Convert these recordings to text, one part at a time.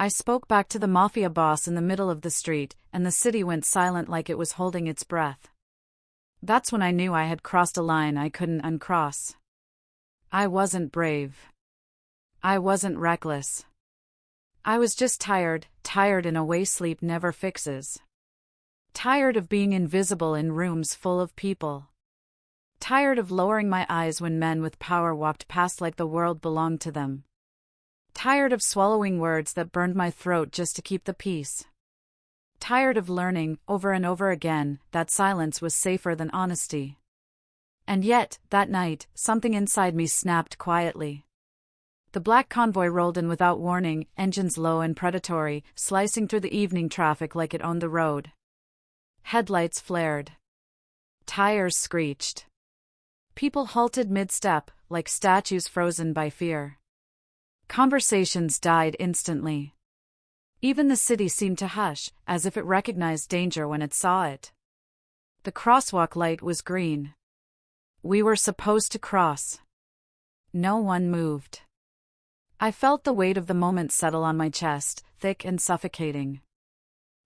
I spoke back to the Mafia boss in the middle of the street, and the city went silent like it was holding its breath. That's when I knew I had crossed a line I couldn't uncross. I wasn't brave. I wasn't reckless. I was just tired in a way sleep never fixes. Tired of being invisible in rooms full of people. Tired of lowering my eyes when men with power walked past like the world belonged to them. Tired of swallowing words that burned my throat just to keep the peace. Tired of learning, over and over again, that silence was safer than honesty. And yet, that night, something inside me snapped quietly. The black convoy rolled in without warning, engines low and predatory, slicing through the evening traffic like it owned the road. Headlights flared. Tires screeched. People halted mid-step, like statues frozen by fear. Conversations died instantly. Even the city seemed to hush, as if it recognized danger when it saw it. The crosswalk light was green. We were supposed to cross. No one moved. I felt the weight of the moment settle on my chest, thick and suffocating.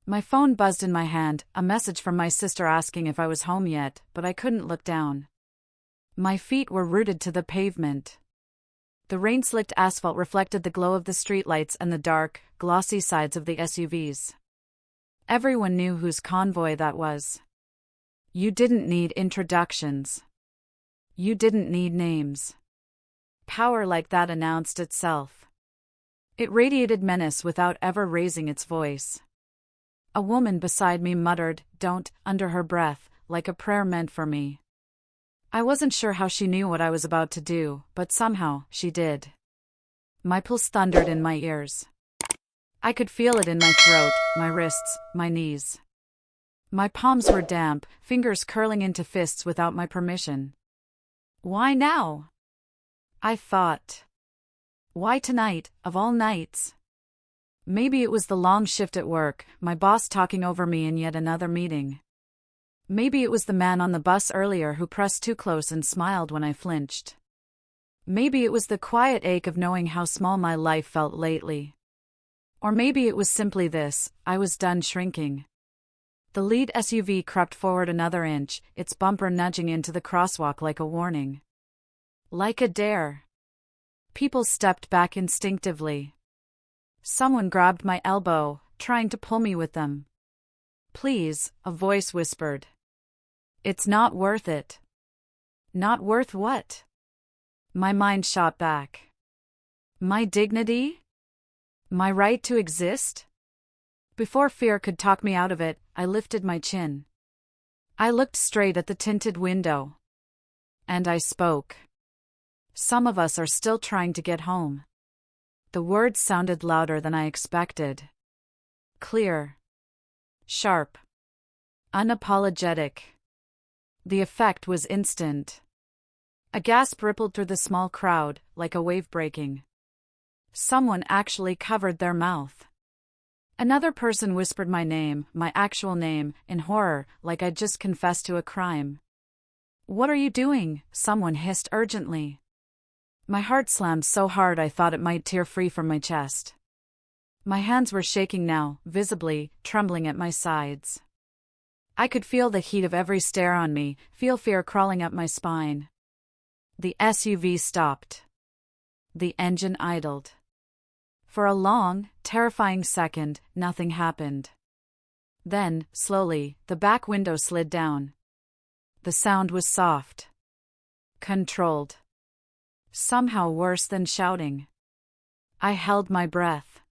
My phone buzzed in my hand, a message from my sister asking if I was home yet, but I couldn't look down. My feet were rooted to the pavement. The rain-slicked asphalt reflected the glow of the streetlights and the dark, glossy sides of the SUVs. Everyone knew whose convoy that was. You didn't need introductions. You didn't need names. Power like that announced itself. It radiated menace without ever raising its voice. A woman beside me muttered, "Don't," under her breath, like a prayer meant for me. I wasn't sure how she knew what I was about to do, but somehow, she did. My pulse thundered in my ears. I could feel it in my throat, my wrists, my knees. My palms were damp, fingers curling into fists without my permission. Why now? I thought. Why tonight, of all nights? Maybe it was the long shift at work, my boss talking over me in yet another meeting. Maybe it was the man on the bus earlier who pressed too close and smiled when I flinched. Maybe it was the quiet ache of knowing how small my life felt lately. Or maybe it was simply this: I was done shrinking. The lead SUV crept forward another inch, its bumper nudging into the crosswalk like a warning. Like a dare. People stepped back instinctively. Someone grabbed my elbow, trying to pull me with them. "Please," a voice whispered. "It's not worth it." Not worth what? My mind shot back. My dignity? My right to exist? Before fear could talk me out of it, I lifted my chin. I looked straight at the tinted window. And I spoke. Some of us are still trying to get home. The words sounded louder than I expected. Clear. Sharp. Unapologetic. The effect was instant. A gasp rippled through the small crowd, like a wave breaking. Someone actually covered their mouth. Another person whispered my name, my actual name, in horror, like I'd just confessed to a crime. "What are you doing?" someone hissed urgently. My heart slammed so hard I thought it might tear free from my chest. My hands were shaking now, visibly, trembling at my sides. I could feel the heat of every stare on me, feel fear crawling up my spine. The SUV stopped. The engine idled. For a long, terrifying second, nothing happened. Then, slowly, the back window slid down. The sound was soft. Controlled. Somehow worse than shouting. I held my breath.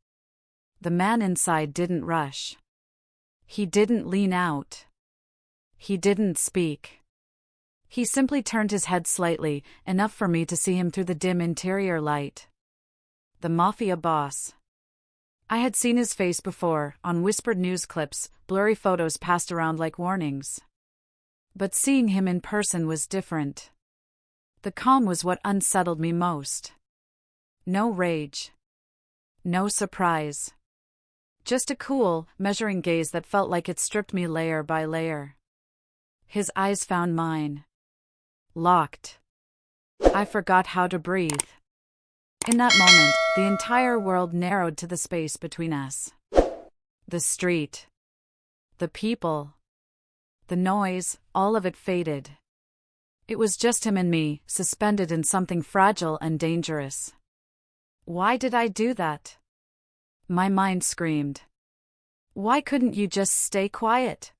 The man inside didn't rush. He didn't lean out. He didn't speak. He simply turned his head slightly, enough for me to see him through the dim interior light. The Mafia boss. I had seen his face before, on whispered news clips, blurry photos passed around like warnings. But seeing him in person was different. The calm was what unsettled me most. No rage. No surprise. Just a cool, measuring gaze that felt like it stripped me layer by layer. His eyes found mine. Locked. I forgot how to breathe. In that moment, the entire world narrowed to the space between us. The street. The people. The noise, all of it faded. It was just him and me, suspended in something fragile and dangerous. Why did I do that? My mind screamed. Why couldn't you just stay quiet?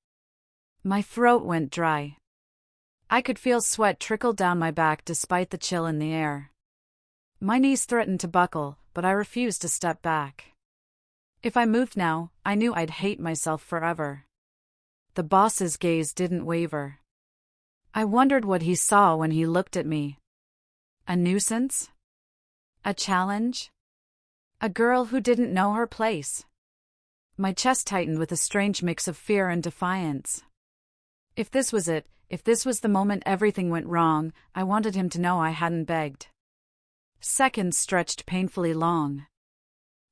My throat went dry. I could feel sweat trickle down my back despite the chill in the air. My knees threatened to buckle, but I refused to step back. If I moved now, I knew I'd hate myself forever. The boss's gaze didn't waver. I wondered what he saw when he looked at me. A nuisance? A challenge? A girl who didn't know her place? My chest tightened with a strange mix of fear and defiance. If this was it, if this was the moment everything went wrong, I wanted him to know I hadn't begged. Seconds stretched painfully long.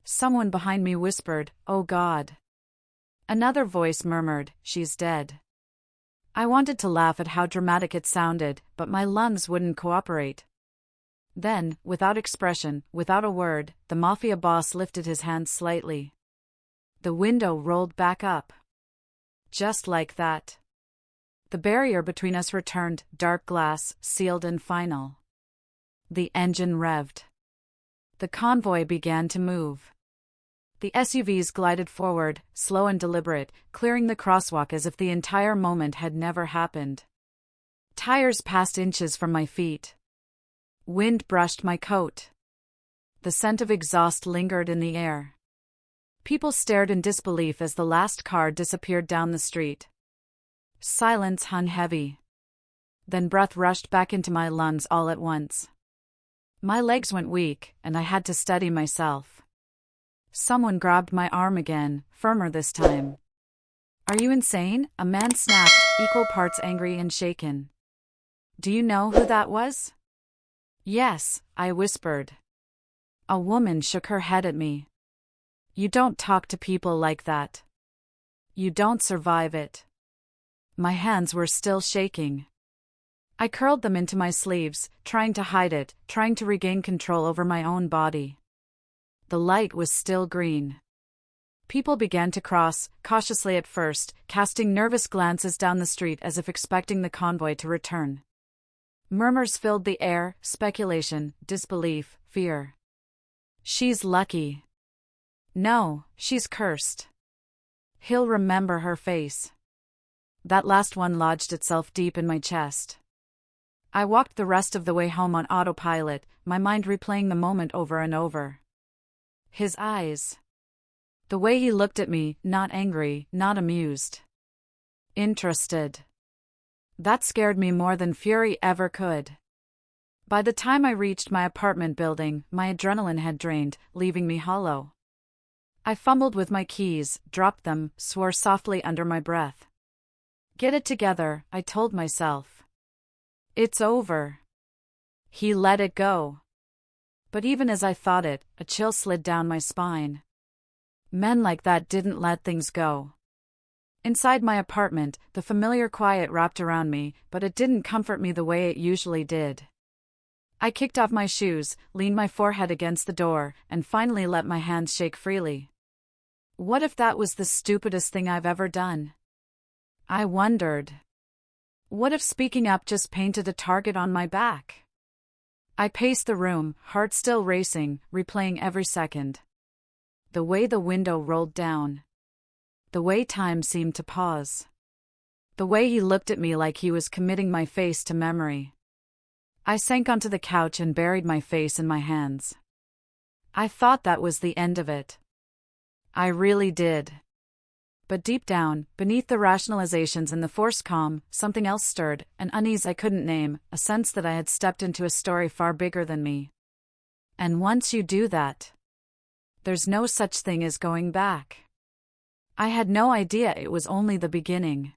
Someone behind me whispered, "Oh God." Another voice murmured, "She's dead." I wanted to laugh at how dramatic it sounded, but my lungs wouldn't cooperate. Then, without expression, without a word, the Mafia boss lifted his hand slightly. The window rolled back up. Just like that. The barrier between us returned, dark glass, sealed and final. The engine revved. The convoy began to move. The SUVs glided forward, slow and deliberate, clearing the crosswalk as if the entire moment had never happened. Tires passed inches from my feet. Wind brushed my coat. The scent of exhaust lingered in the air. People stared in disbelief as the last car disappeared down the street. Silence hung heavy. Then breath rushed back into my lungs all at once. My legs went weak, and I had to steady myself. Someone grabbed my arm again, firmer this time. "Are you insane?" a man snapped, equal parts angry and shaken. "Do you know who that was?" "Yes," I whispered. A woman shook her head at me. "You don't talk to people like that. You don't survive it." My hands were still shaking. I curled them into my sleeves, trying to hide it, trying to regain control over my own body. The light was still green. People began to cross, cautiously at first, casting nervous glances down the street as if expecting the convoy to return. Murmurs filled the air, speculation, disbelief, fear. "She's lucky." "No, she's cursed." "He'll remember her face." That last one lodged itself deep in my chest. I walked the rest of the way home on autopilot, my mind replaying the moment over and over. His eyes. The way he looked at me, not angry, not amused. Interested. That scared me more than fury ever could. By the time I reached my apartment building, my adrenaline had drained, leaving me hollow. I fumbled with my keys, dropped them, swore softly under my breath. "Get it together," I told myself. "It's over." He let it go. But even as I thought it, a chill slid down my spine. Men like that didn't let things go. Inside my apartment, the familiar quiet wrapped around me, but it didn't comfort me the way it usually did. I kicked off my shoes, leaned my forehead against the door, and finally let my hands shake freely. What if that was the stupidest thing I've ever done? I wondered. What if speaking up just painted a target on my back? I paced the room, heart still racing, replaying every second. The way the window rolled down. The way time seemed to pause. The way he looked at me like he was committing my face to memory. I sank onto the couch and buried my face in my hands. I thought that was the end of it. I really did. But deep down, beneath the rationalizations and the forced calm, something else stirred, an unease I couldn't name, a sense that I had stepped into a story far bigger than me. And once you do that, there's no such thing as going back. I had no idea it was only the beginning.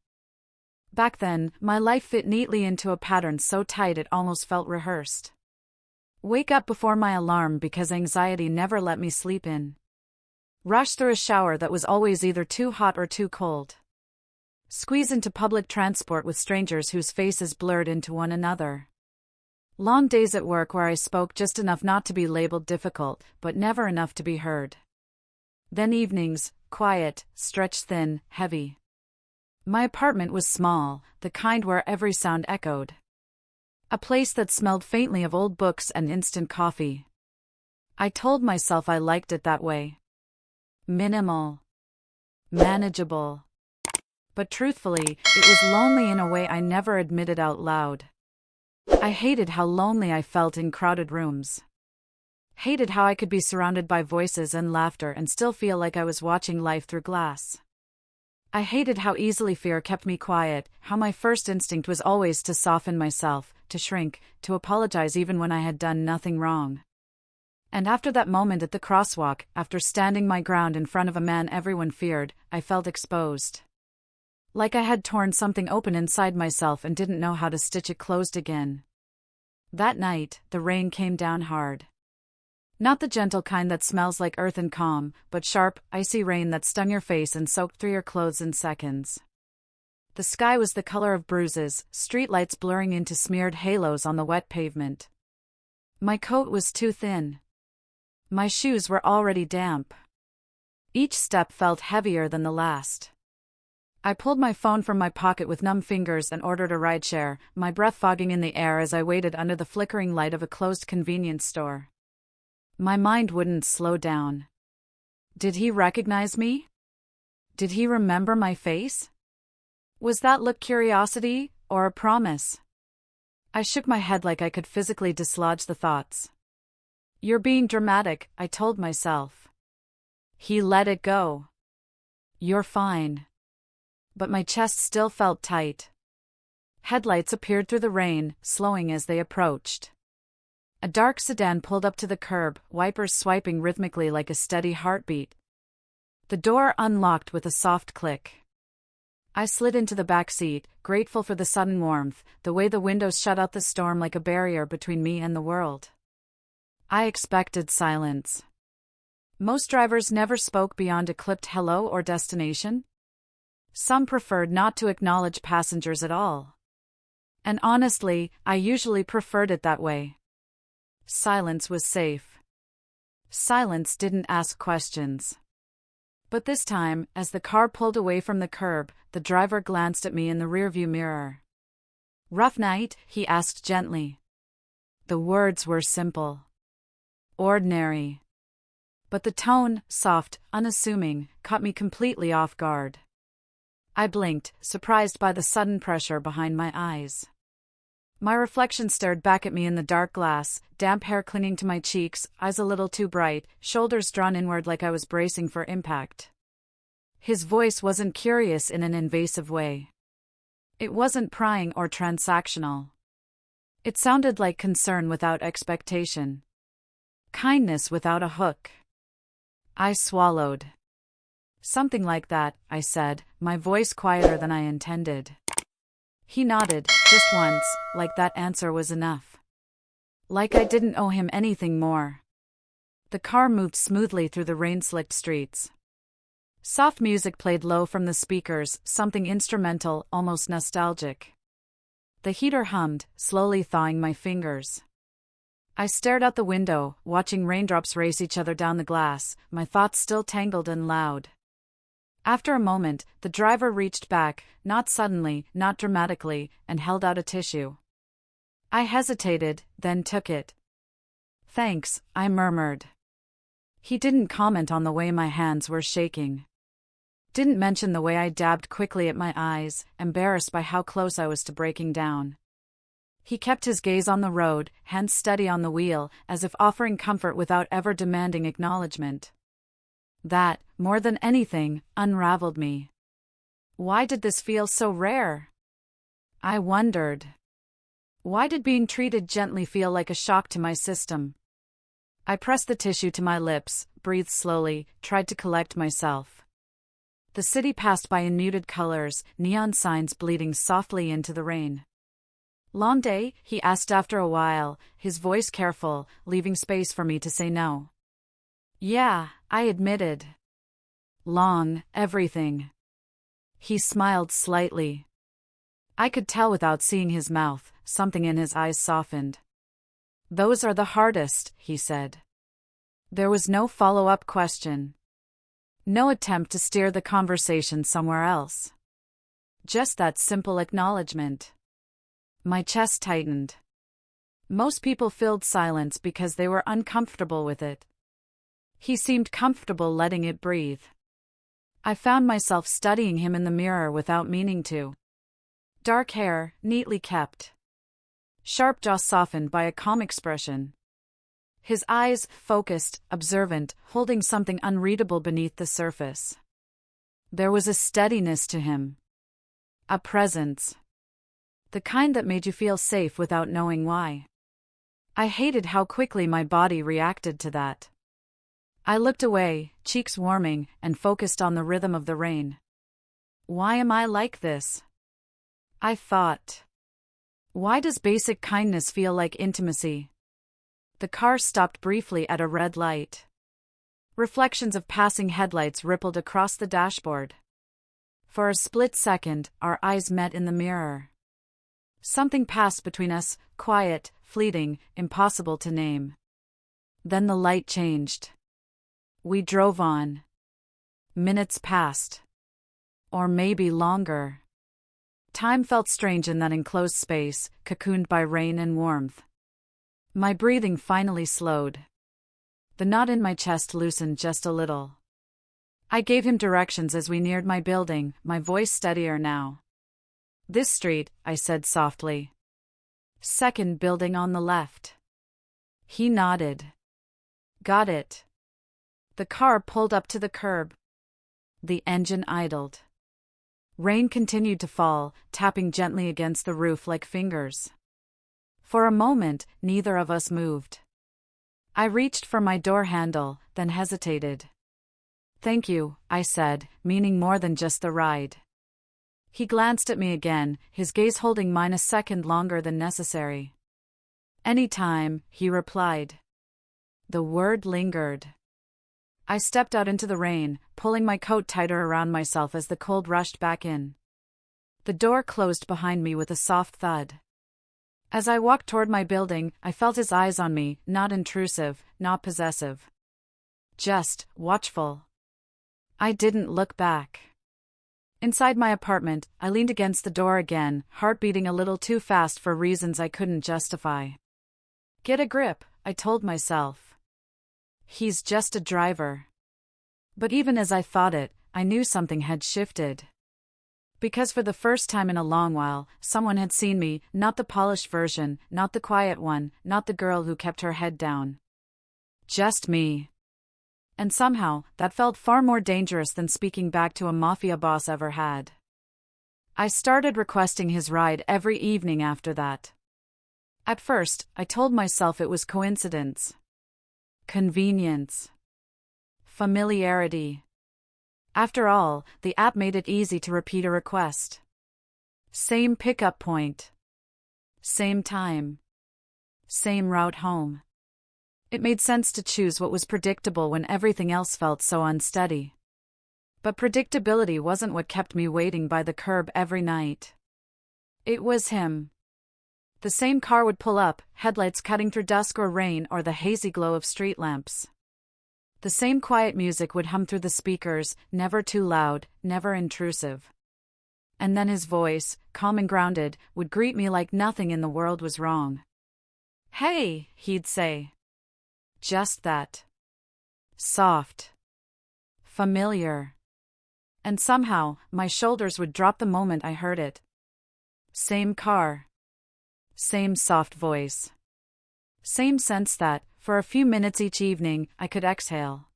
Back then, my life fit neatly into a pattern so tight it almost felt rehearsed. Wake up before my alarm because anxiety never let me sleep in. Rush through a shower that was always either too hot or too cold. Squeeze into public transport with strangers whose faces blurred into one another. Long days at work where I spoke just enough not to be labeled difficult, but never enough to be heard. Then evenings, quiet, stretched thin, heavy. My apartment was small, the kind where every sound echoed. A place that smelled faintly of old books and instant coffee. I told myself I liked it that way. Minimal. Manageable. But truthfully, it was lonely in a way I never admitted out loud. I hated how lonely I felt in crowded rooms. Hated how I could be surrounded by voices and laughter and still feel like I was watching life through glass. I hated how easily fear kept me quiet, how my first instinct was always to soften myself, to shrink, to apologize even when I had done nothing wrong. And after that moment at the crosswalk, after standing my ground in front of a man everyone feared, I felt exposed. Like I had torn something open inside myself and didn't know how to stitch it closed again. That night, the rain came down hard. Not the gentle kind that smells like earth and calm, but sharp, icy rain that stung your face and soaked through your clothes in seconds. The sky was the color of bruises, streetlights blurring into smeared halos on the wet pavement. My coat was too thin. My shoes were already damp. Each step felt heavier than the last. I pulled my phone from my pocket with numb fingers and ordered a rideshare, my breath fogging in the air as I waited under the flickering light of a closed convenience store. My mind wouldn't slow down. Did he recognize me? Did he remember my face? Was that look curiosity, or a promise? I shook my head like I could physically dislodge the thoughts. You're being dramatic, I told myself. He let it go. You're fine. But my chest still felt tight. Headlights appeared through the rain, slowing as they approached. A dark sedan pulled up to the curb, wipers swiping rhythmically like a steady heartbeat. The door unlocked with a soft click. I slid into the back seat, grateful for the sudden warmth, the way the windows shut out the storm like a barrier between me and the world. I expected silence. Most drivers never spoke beyond a clipped hello or destination. Some preferred not to acknowledge passengers at all. And honestly, I usually preferred it that way. Silence was safe. Silence didn't ask questions. But this time, as the car pulled away from the curb, the driver glanced at me in the rearview mirror. "Rough night?" he asked gently. The words were simple. Ordinary. But the tone, soft, unassuming, caught me completely off guard. I blinked, surprised by the sudden pressure behind my eyes. My reflection stared back at me in the dark glass, damp hair clinging to my cheeks, eyes a little too bright, shoulders drawn inward like I was bracing for impact. His voice wasn't curious in an invasive way. It wasn't prying or transactional. It sounded like concern without expectation. Kindness without a hook. I swallowed. "Something like that," I said, my voice quieter than I intended. He nodded, just once, like that answer was enough. Like I didn't owe him anything more. The car moved smoothly through the rain-slicked streets. Soft music played low from the speakers, something instrumental, almost nostalgic. The heater hummed, slowly thawing my fingers. I stared out the window, watching raindrops race each other down the glass, my thoughts still tangled and loud. After a moment, the driver reached back, not suddenly, not dramatically, and held out a tissue. I hesitated, then took it. "Thanks," I murmured. He didn't comment on the way my hands were shaking. Didn't mention the way I dabbed quickly at my eyes, embarrassed by how close I was to breaking down. He kept his gaze on the road, hands steady on the wheel, as if offering comfort without ever demanding acknowledgement. That, more than anything, unraveled me. Why did this feel so rare? I wondered. Why did being treated gently feel like a shock to my system? I pressed the tissue to my lips, breathed slowly, tried to collect myself. The city passed by in muted colors, neon signs bleeding softly into the rain. "Long day?" he asked after a while, his voice careful, leaving space for me to say no. "Yeah," I admitted. "Long, everything." He smiled slightly. I could tell without seeing his mouth, something in his eyes softened. Those are the hardest, he said. There was no follow-up question. No attempt to steer the conversation somewhere else. Just that simple acknowledgement. My chest tightened. Most people filled silence because they were uncomfortable with it. He seemed comfortable letting it breathe. I found myself studying him in the mirror without meaning to. Dark hair, neatly kept. Sharp jaw softened by a calm expression. His eyes, focused, observant, holding something unreadable beneath the surface. There was a steadiness to him. A presence. The kind that made you feel safe without knowing why. I hated how quickly my body reacted to that. I looked away, cheeks warming, and focused on the rhythm of the rain. Why am I like this? I thought. Why does basic kindness feel like intimacy? The car stopped briefly at a red light. Reflections of passing headlights rippled across the dashboard. For a split second, our eyes met in the mirror. Something passed between us, quiet, fleeting, impossible to name. Then the light changed. We drove on. Minutes passed. Or maybe longer. Time felt strange in that enclosed space, cocooned by rain and warmth. My breathing finally slowed. The knot in my chest loosened just a little. I gave him directions as we neared my building, my voice steadier now. This street, I said softly. Second building on the left. He nodded. Got it. The car pulled up to the curb. The engine idled. Rain continued to fall, tapping gently against the roof like fingers. For a moment, neither of us moved. I reached for my door handle, then hesitated. Thank you, I said, meaning more than just the ride. He glanced at me again, his gaze holding mine a second longer than necessary. Anytime, he replied. The word lingered. I stepped out into the rain, pulling my coat tighter around myself as the cold rushed back in. The door closed behind me with a soft thud. As I walked toward my building, I felt his eyes on me, not intrusive, not possessive. Just watchful. I didn't look back. Inside my apartment, I leaned against the door again, heart beating a little too fast for reasons I couldn't justify. Get a grip, I told myself. He's just a driver. But even as I thought it, I knew something had shifted. Because for the first time in a long while, someone had seen me, not the polished version, not the quiet one, not the girl who kept her head down. Just me. And somehow, that felt far more dangerous than speaking back to a mafia boss ever had. I started requesting his ride every evening after that. At first, I told myself it was coincidence. Convenience. Familiarity. After all, the app made it easy to repeat a request. Same pickup point. Same time. Same route home. It made sense to choose what was predictable when everything else felt so unsteady. But predictability wasn't what kept me waiting by the curb every night. It was him. The same car would pull up, headlights cutting through dusk or rain or the hazy glow of street lamps. The same quiet music would hum through the speakers, never too loud, never intrusive. And then his voice, calm and grounded, would greet me like nothing in the world was wrong. Hey, he'd say. Just that. Soft. Familiar. And somehow, my shoulders would drop the moment I heard it. Same car. Same soft voice. Same sense that, for a few minutes each evening, I could exhale.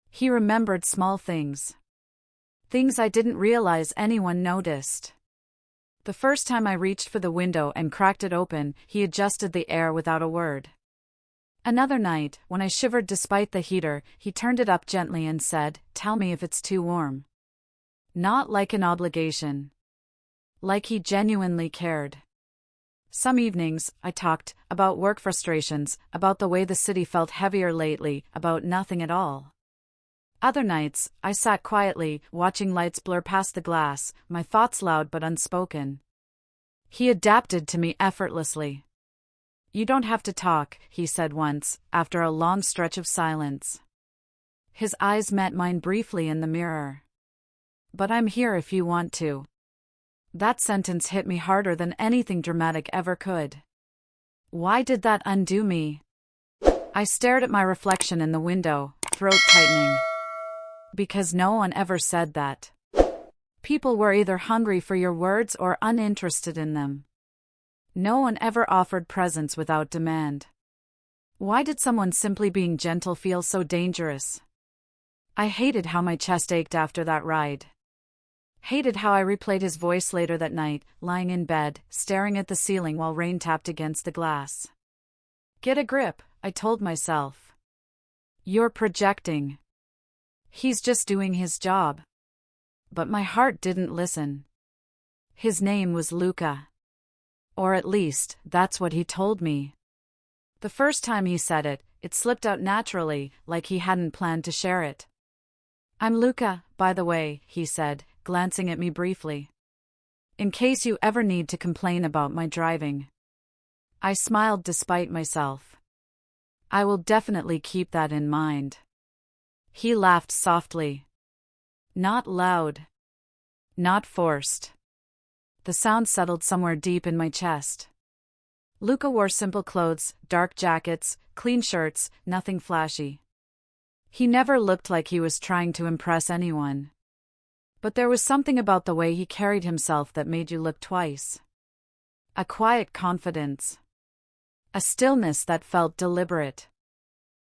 He remembered small things. Things I didn't realize anyone noticed. The first time I reached for the window and cracked it open, he adjusted the air without a word. Another night, when I shivered despite the heater, he turned it up gently and said, "Tell me if it's too warm." Not like an obligation. Like he genuinely cared. Some evenings, I talked about work frustrations, about the way the city felt heavier lately, about nothing at all. Other nights, I sat quietly, watching lights blur past the glass, my thoughts loud but unspoken. He adapted to me effortlessly. You don't have to talk, he said once, after a long stretch of silence. His eyes met mine briefly in the mirror. But I'm here if you want to. That sentence hit me harder than anything dramatic ever could. Why did that undo me? I stared at my reflection in the window, throat tightening. Because no one ever said that. People were either hungry for your words or uninterested in them. No one ever offered presents without demand. Why did someone simply being gentle feel so dangerous? I hated how my chest ached after that ride. Hated how I replayed his voice later that night, lying in bed, staring at the ceiling while rain tapped against the glass. Get a grip, I told myself. You're projecting. He's just doing his job. But my heart didn't listen. His name was Luca. Or at least, that's what he told me. The first time he said it, it slipped out naturally, like he hadn't planned to share it. I'm Luca, by the way, he said, glancing at me briefly. In case you ever need to complain about my driving. I smiled despite myself. I will definitely keep that in mind. He laughed softly. Not loud. Not forced. The sound settled somewhere deep in my chest. Luca wore simple clothes, dark jackets, clean shirts, nothing flashy. He never looked like he was trying to impress anyone. But there was something about the way he carried himself that made you look twice. A quiet confidence. A stillness that felt deliberate.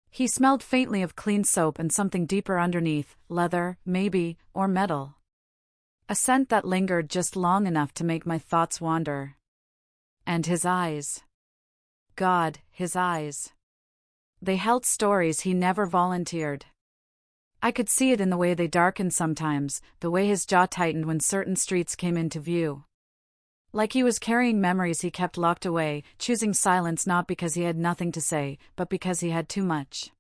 He smelled faintly of clean soap and something deeper underneath, leather, maybe, or metal. A scent that lingered just long enough to make my thoughts wander. And his eyes. God, his eyes. They held stories he never volunteered. I could see it in the way they darkened sometimes, the way his jaw tightened when certain streets came into view. Like he was carrying memories he kept locked away, choosing silence not because he had nothing to say, but because he had too much.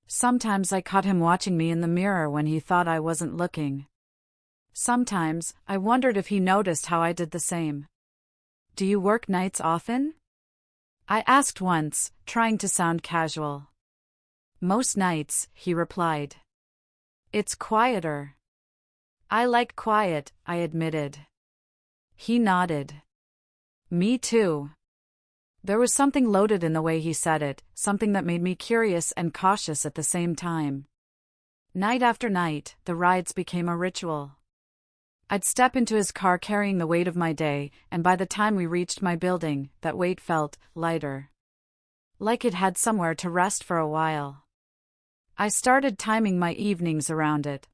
Sometimes I caught him watching me in the mirror when he thought I wasn't looking. Sometimes, I wondered if he noticed how I did the same. Do you work nights often? I asked once, trying to sound casual. Most nights, he replied. It's quieter. I like quiet, I admitted. He nodded. Me too. There was something loaded in the way he said it, something that made me curious and cautious at the same time. Night after night, the rides became a ritual. I'd step into his car carrying the weight of my day, and by the time we reached my building, that weight felt lighter. Like it had somewhere to rest for a while. I started timing my evenings around it.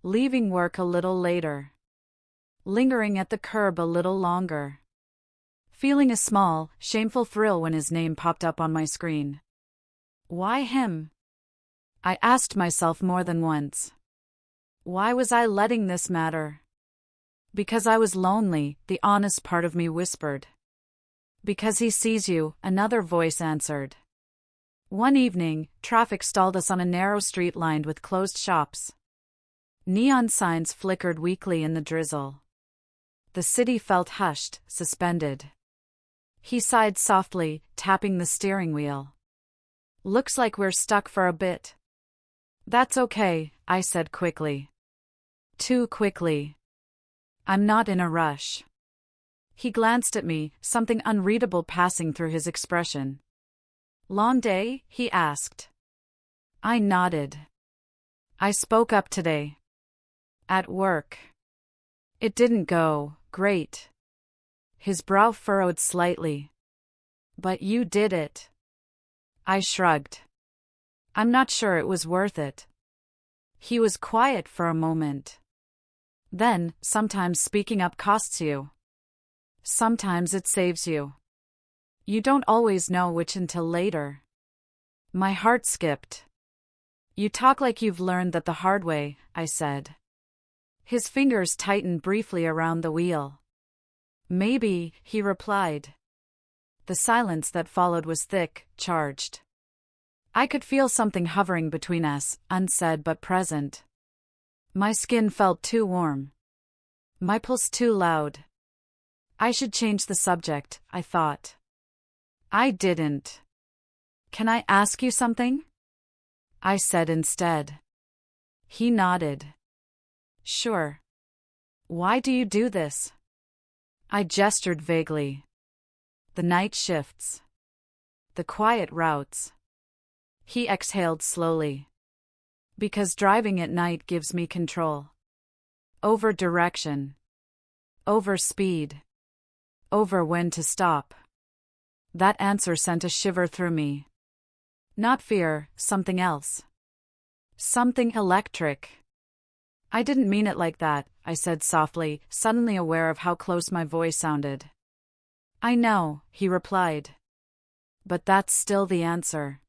Leaving work a little later. Lingering at the curb a little longer. Feeling a small, shameful thrill when his name popped up on my screen. Why him? I asked myself more than once. Why was I letting this matter? Because I was lonely, the honest part of me whispered. Because he sees you, another voice answered. One evening, traffic stalled us on a narrow street lined with closed shops. Neon signs flickered weakly in the drizzle. The city felt hushed, suspended. He sighed softly, tapping the steering wheel. Looks like we're stuck for a bit. That's okay, I said quickly. Too quickly. I'm not in a rush. He glanced at me, something unreadable passing through his expression. Long day? He asked. I nodded. I spoke up today. At work. It didn't go great. His brow furrowed slightly. But you did it. I shrugged. I'm not sure it was worth it. He was quiet for a moment. Then, sometimes speaking up costs you. Sometimes it saves you. You don't always know which until later. My heart skipped. You talk like you've learned that the hard way, I said. His fingers tightened briefly around the wheel. Maybe, he replied. The silence that followed was thick, charged. I could feel something hovering between us, unsaid but present. My skin felt too warm. My pulse too loud. I should change the subject, I thought. I didn't. Can I ask you something? I said instead. He nodded. Sure. Why do you do this? I gestured vaguely. The night shifts. The quiet routes. He exhaled slowly. Because driving at night gives me control. Over direction. Over speed. Over when to stop. That answer sent a shiver through me. Not fear, something else. Something electric. I didn't mean it like that, I said softly, suddenly aware of how close my voice sounded. I know, he replied. But that's still the answer.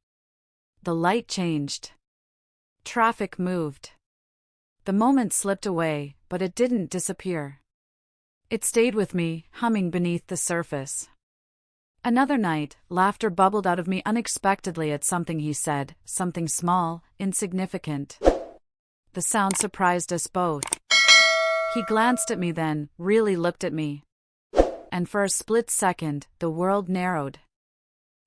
The light changed. Traffic moved. The moment slipped away, but it didn't disappear. It stayed with me, humming beneath the surface. Another night, laughter bubbled out of me unexpectedly at something he said, something small, insignificant. The sound surprised us both. He glanced at me then, really looked at me. And for a split second, the world narrowed.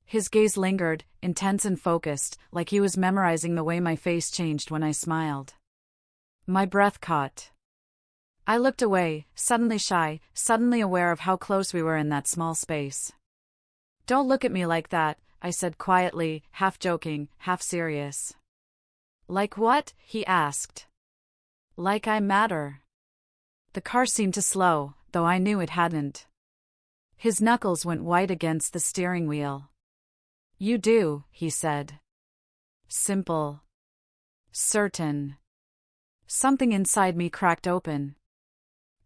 His gaze lingered, intense and focused, like he was memorizing the way my face changed when I smiled. My breath caught. I looked away, suddenly shy, suddenly aware of how close we were in that small space. Don't look at me like that, I said quietly, half joking, half serious. Like what? He asked. Like I matter. The car seemed to slow, though I knew it hadn't. His knuckles went white against the steering wheel. You do, he said. Simple. Certain. Something inside me cracked open.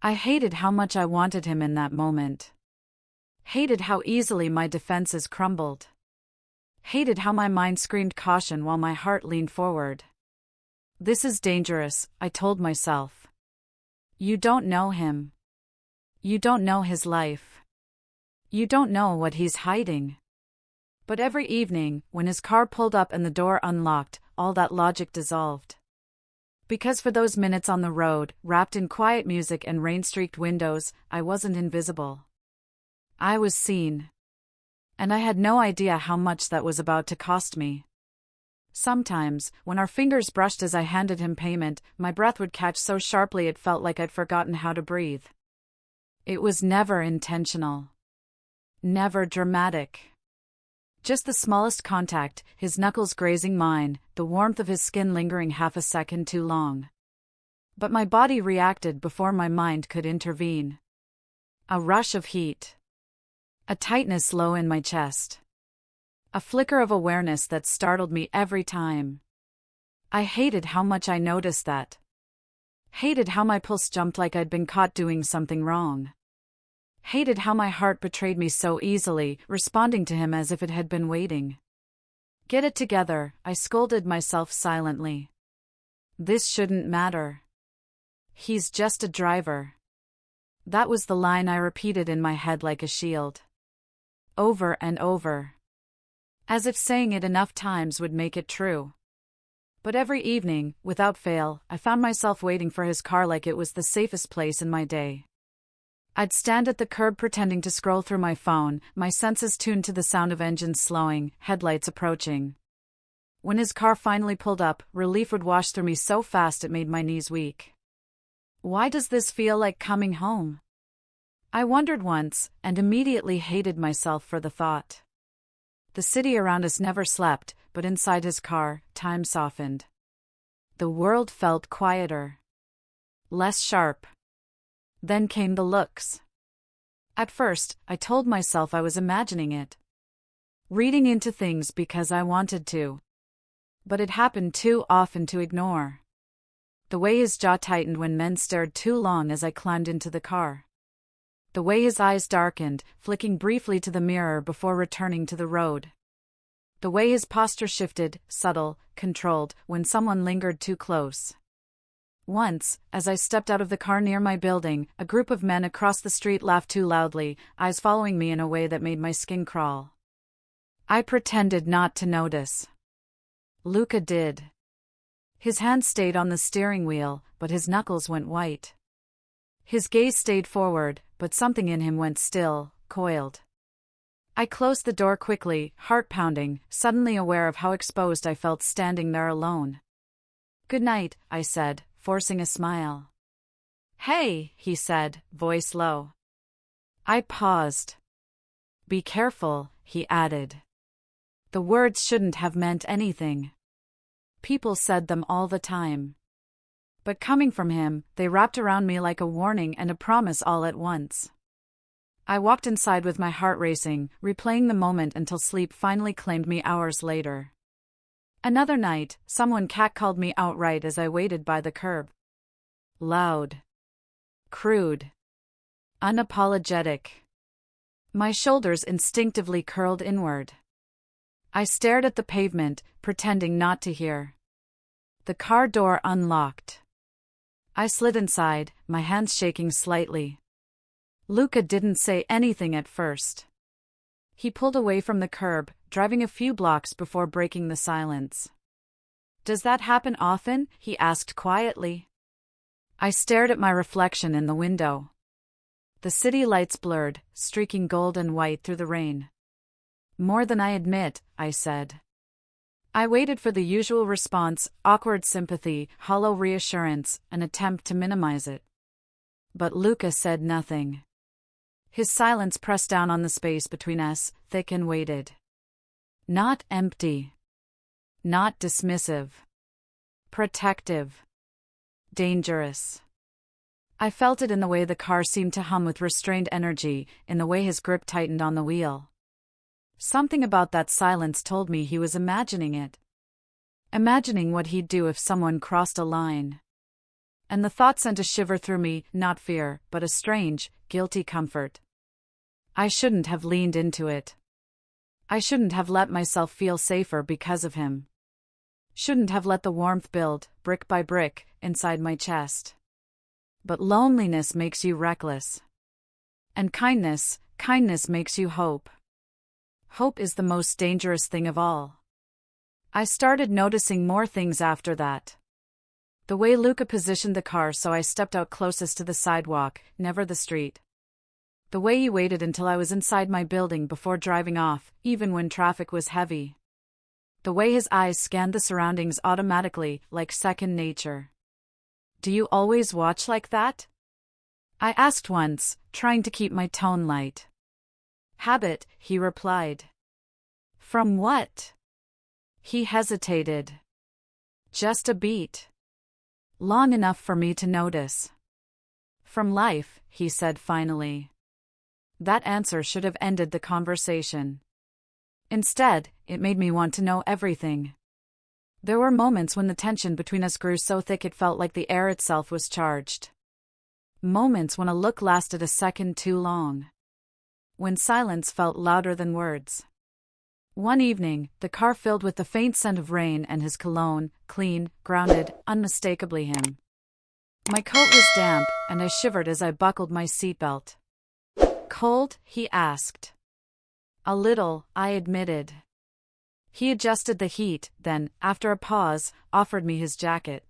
I hated how much I wanted him in that moment. Hated how easily my defenses crumbled. Hated how my mind screamed caution while my heart leaned forward. This is dangerous, I told myself. You don't know him. You don't know his life. You don't know what he's hiding. But every evening, when his car pulled up and the door unlocked, all that logic dissolved. Because for those minutes on the road, wrapped in quiet music and rain-streaked windows, I wasn't invisible. I was seen. And I had no idea how much that was about to cost me. Sometimes, when our fingers brushed as I handed him payment, my breath would catch so sharply it felt like I'd forgotten how to breathe. It was never intentional. Never dramatic. Just the smallest contact, his knuckles grazing mine, the warmth of his skin lingering half a second too long. But my body reacted before my mind could intervene. A rush of heat. A tightness low in my chest. A flicker of awareness that startled me every time. I hated how much I noticed that. Hated how my pulse jumped like I'd been caught doing something wrong. Hated how my heart betrayed me so easily, responding to him as if it had been waiting. Get it together, I scolded myself silently. This shouldn't matter. He's just a driver. That was the line I repeated in my head like a shield. Over and over. As if saying it enough times would make it true. But every evening, without fail, I found myself waiting for his car like it was the safest place in my day. I'd stand at the curb pretending to scroll through my phone, my senses tuned to the sound of engines slowing, headlights approaching. When his car finally pulled up, relief would wash through me so fast it made my knees weak. Why does this feel like coming home? I wondered once, and immediately hated myself for the thought. The city around us never slept, but inside his car, time softened. The world felt quieter. Less sharp. Then came the looks. At first, I told myself I was imagining it. Reading into things because I wanted to. But it happened too often to ignore. The way his jaw tightened when men stared too long as I climbed into the car. The way his eyes darkened, flicking briefly to the mirror before returning to the road. The way his posture shifted, subtle, controlled, when someone lingered too close. Once, as I stepped out of the car near my building, a group of men across the street laughed too loudly, eyes following me in a way that made my skin crawl. I pretended not to notice. Luca did. His hand stayed on the steering wheel, but his knuckles went white. His gaze stayed forward, but something in him went still, coiled. I closed the door quickly, heart pounding, suddenly aware of how exposed I felt standing there alone. "Good night," I said, forcing a smile. "Hey," he said, voice low. I paused. "Be careful," he added. The words shouldn't have meant anything. People said them all the time. But coming from him, they wrapped around me like a warning and a promise all at once. I walked inside with my heart racing, replaying the moment until sleep finally claimed me hours later. Another night, someone catcalled me outright as I waited by the curb. Loud. Crude. Unapologetic. My shoulders instinctively curled inward. I stared at the pavement, pretending not to hear. The car door unlocked. I slid inside, my hands shaking slightly. Luca didn't say anything at first. He pulled away from the curb, driving a few blocks before breaking the silence. "Does that happen often?" he asked quietly. I stared at my reflection in the window. The city lights blurred, streaking gold and white through the rain. "More than I admit," I said. I waited for the usual response, awkward sympathy, hollow reassurance, an attempt to minimize it. But Luca said nothing. His silence pressed down on the space between us, thick and weighted. Not empty. Not dismissive. Protective. Dangerous. I felt it in the way the car seemed to hum with restrained energy, in the way his grip tightened on the wheel. Something about that silence told me he was imagining it. Imagining what he'd do if someone crossed a line. And the thought sent a shiver through me, not fear, but a strange, guilty comfort. I shouldn't have leaned into it. I shouldn't have let myself feel safer because of him. Shouldn't have let the warmth build, brick by brick, inside my chest. But loneliness makes you reckless. And kindness makes you hope. Hope is the most dangerous thing of all. I started noticing more things after that. The way Luca positioned the car so I stepped out closest to the sidewalk, never the street. The way he waited until I was inside my building before driving off, even when traffic was heavy. The way his eyes scanned the surroundings automatically, like second nature. "Do you always watch like that?" I asked once, trying to keep my tone light. "Habit," he replied. "From what?" He hesitated. "Just a beat. Long enough for me to notice." "From life," he said finally. That answer should have ended the conversation. Instead, it made me want to know everything. There were moments when the tension between us grew so thick it felt like the air itself was charged. Moments when a look lasted a second too long. When silence felt louder than words. One evening, the car filled with the faint scent of rain and his cologne, clean, grounded, unmistakably him. My coat was damp, and I shivered as I buckled my seatbelt. "Cold?" he asked. "A little," I admitted. He adjusted the heat, then, after a pause, offered me his jacket.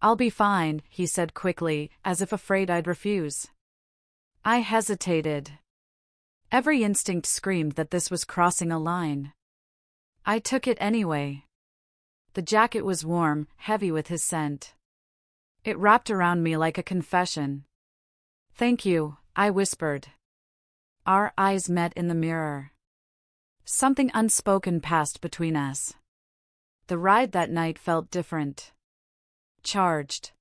"I'll be fine," he said quickly, as if afraid I'd refuse. I hesitated. Every instinct screamed that this was crossing a line. I took it anyway. The jacket was warm, heavy with his scent. It wrapped around me like a confession. "Thank you," I whispered. Our eyes met in the mirror. Something unspoken passed between us. The ride that night felt different. Charged.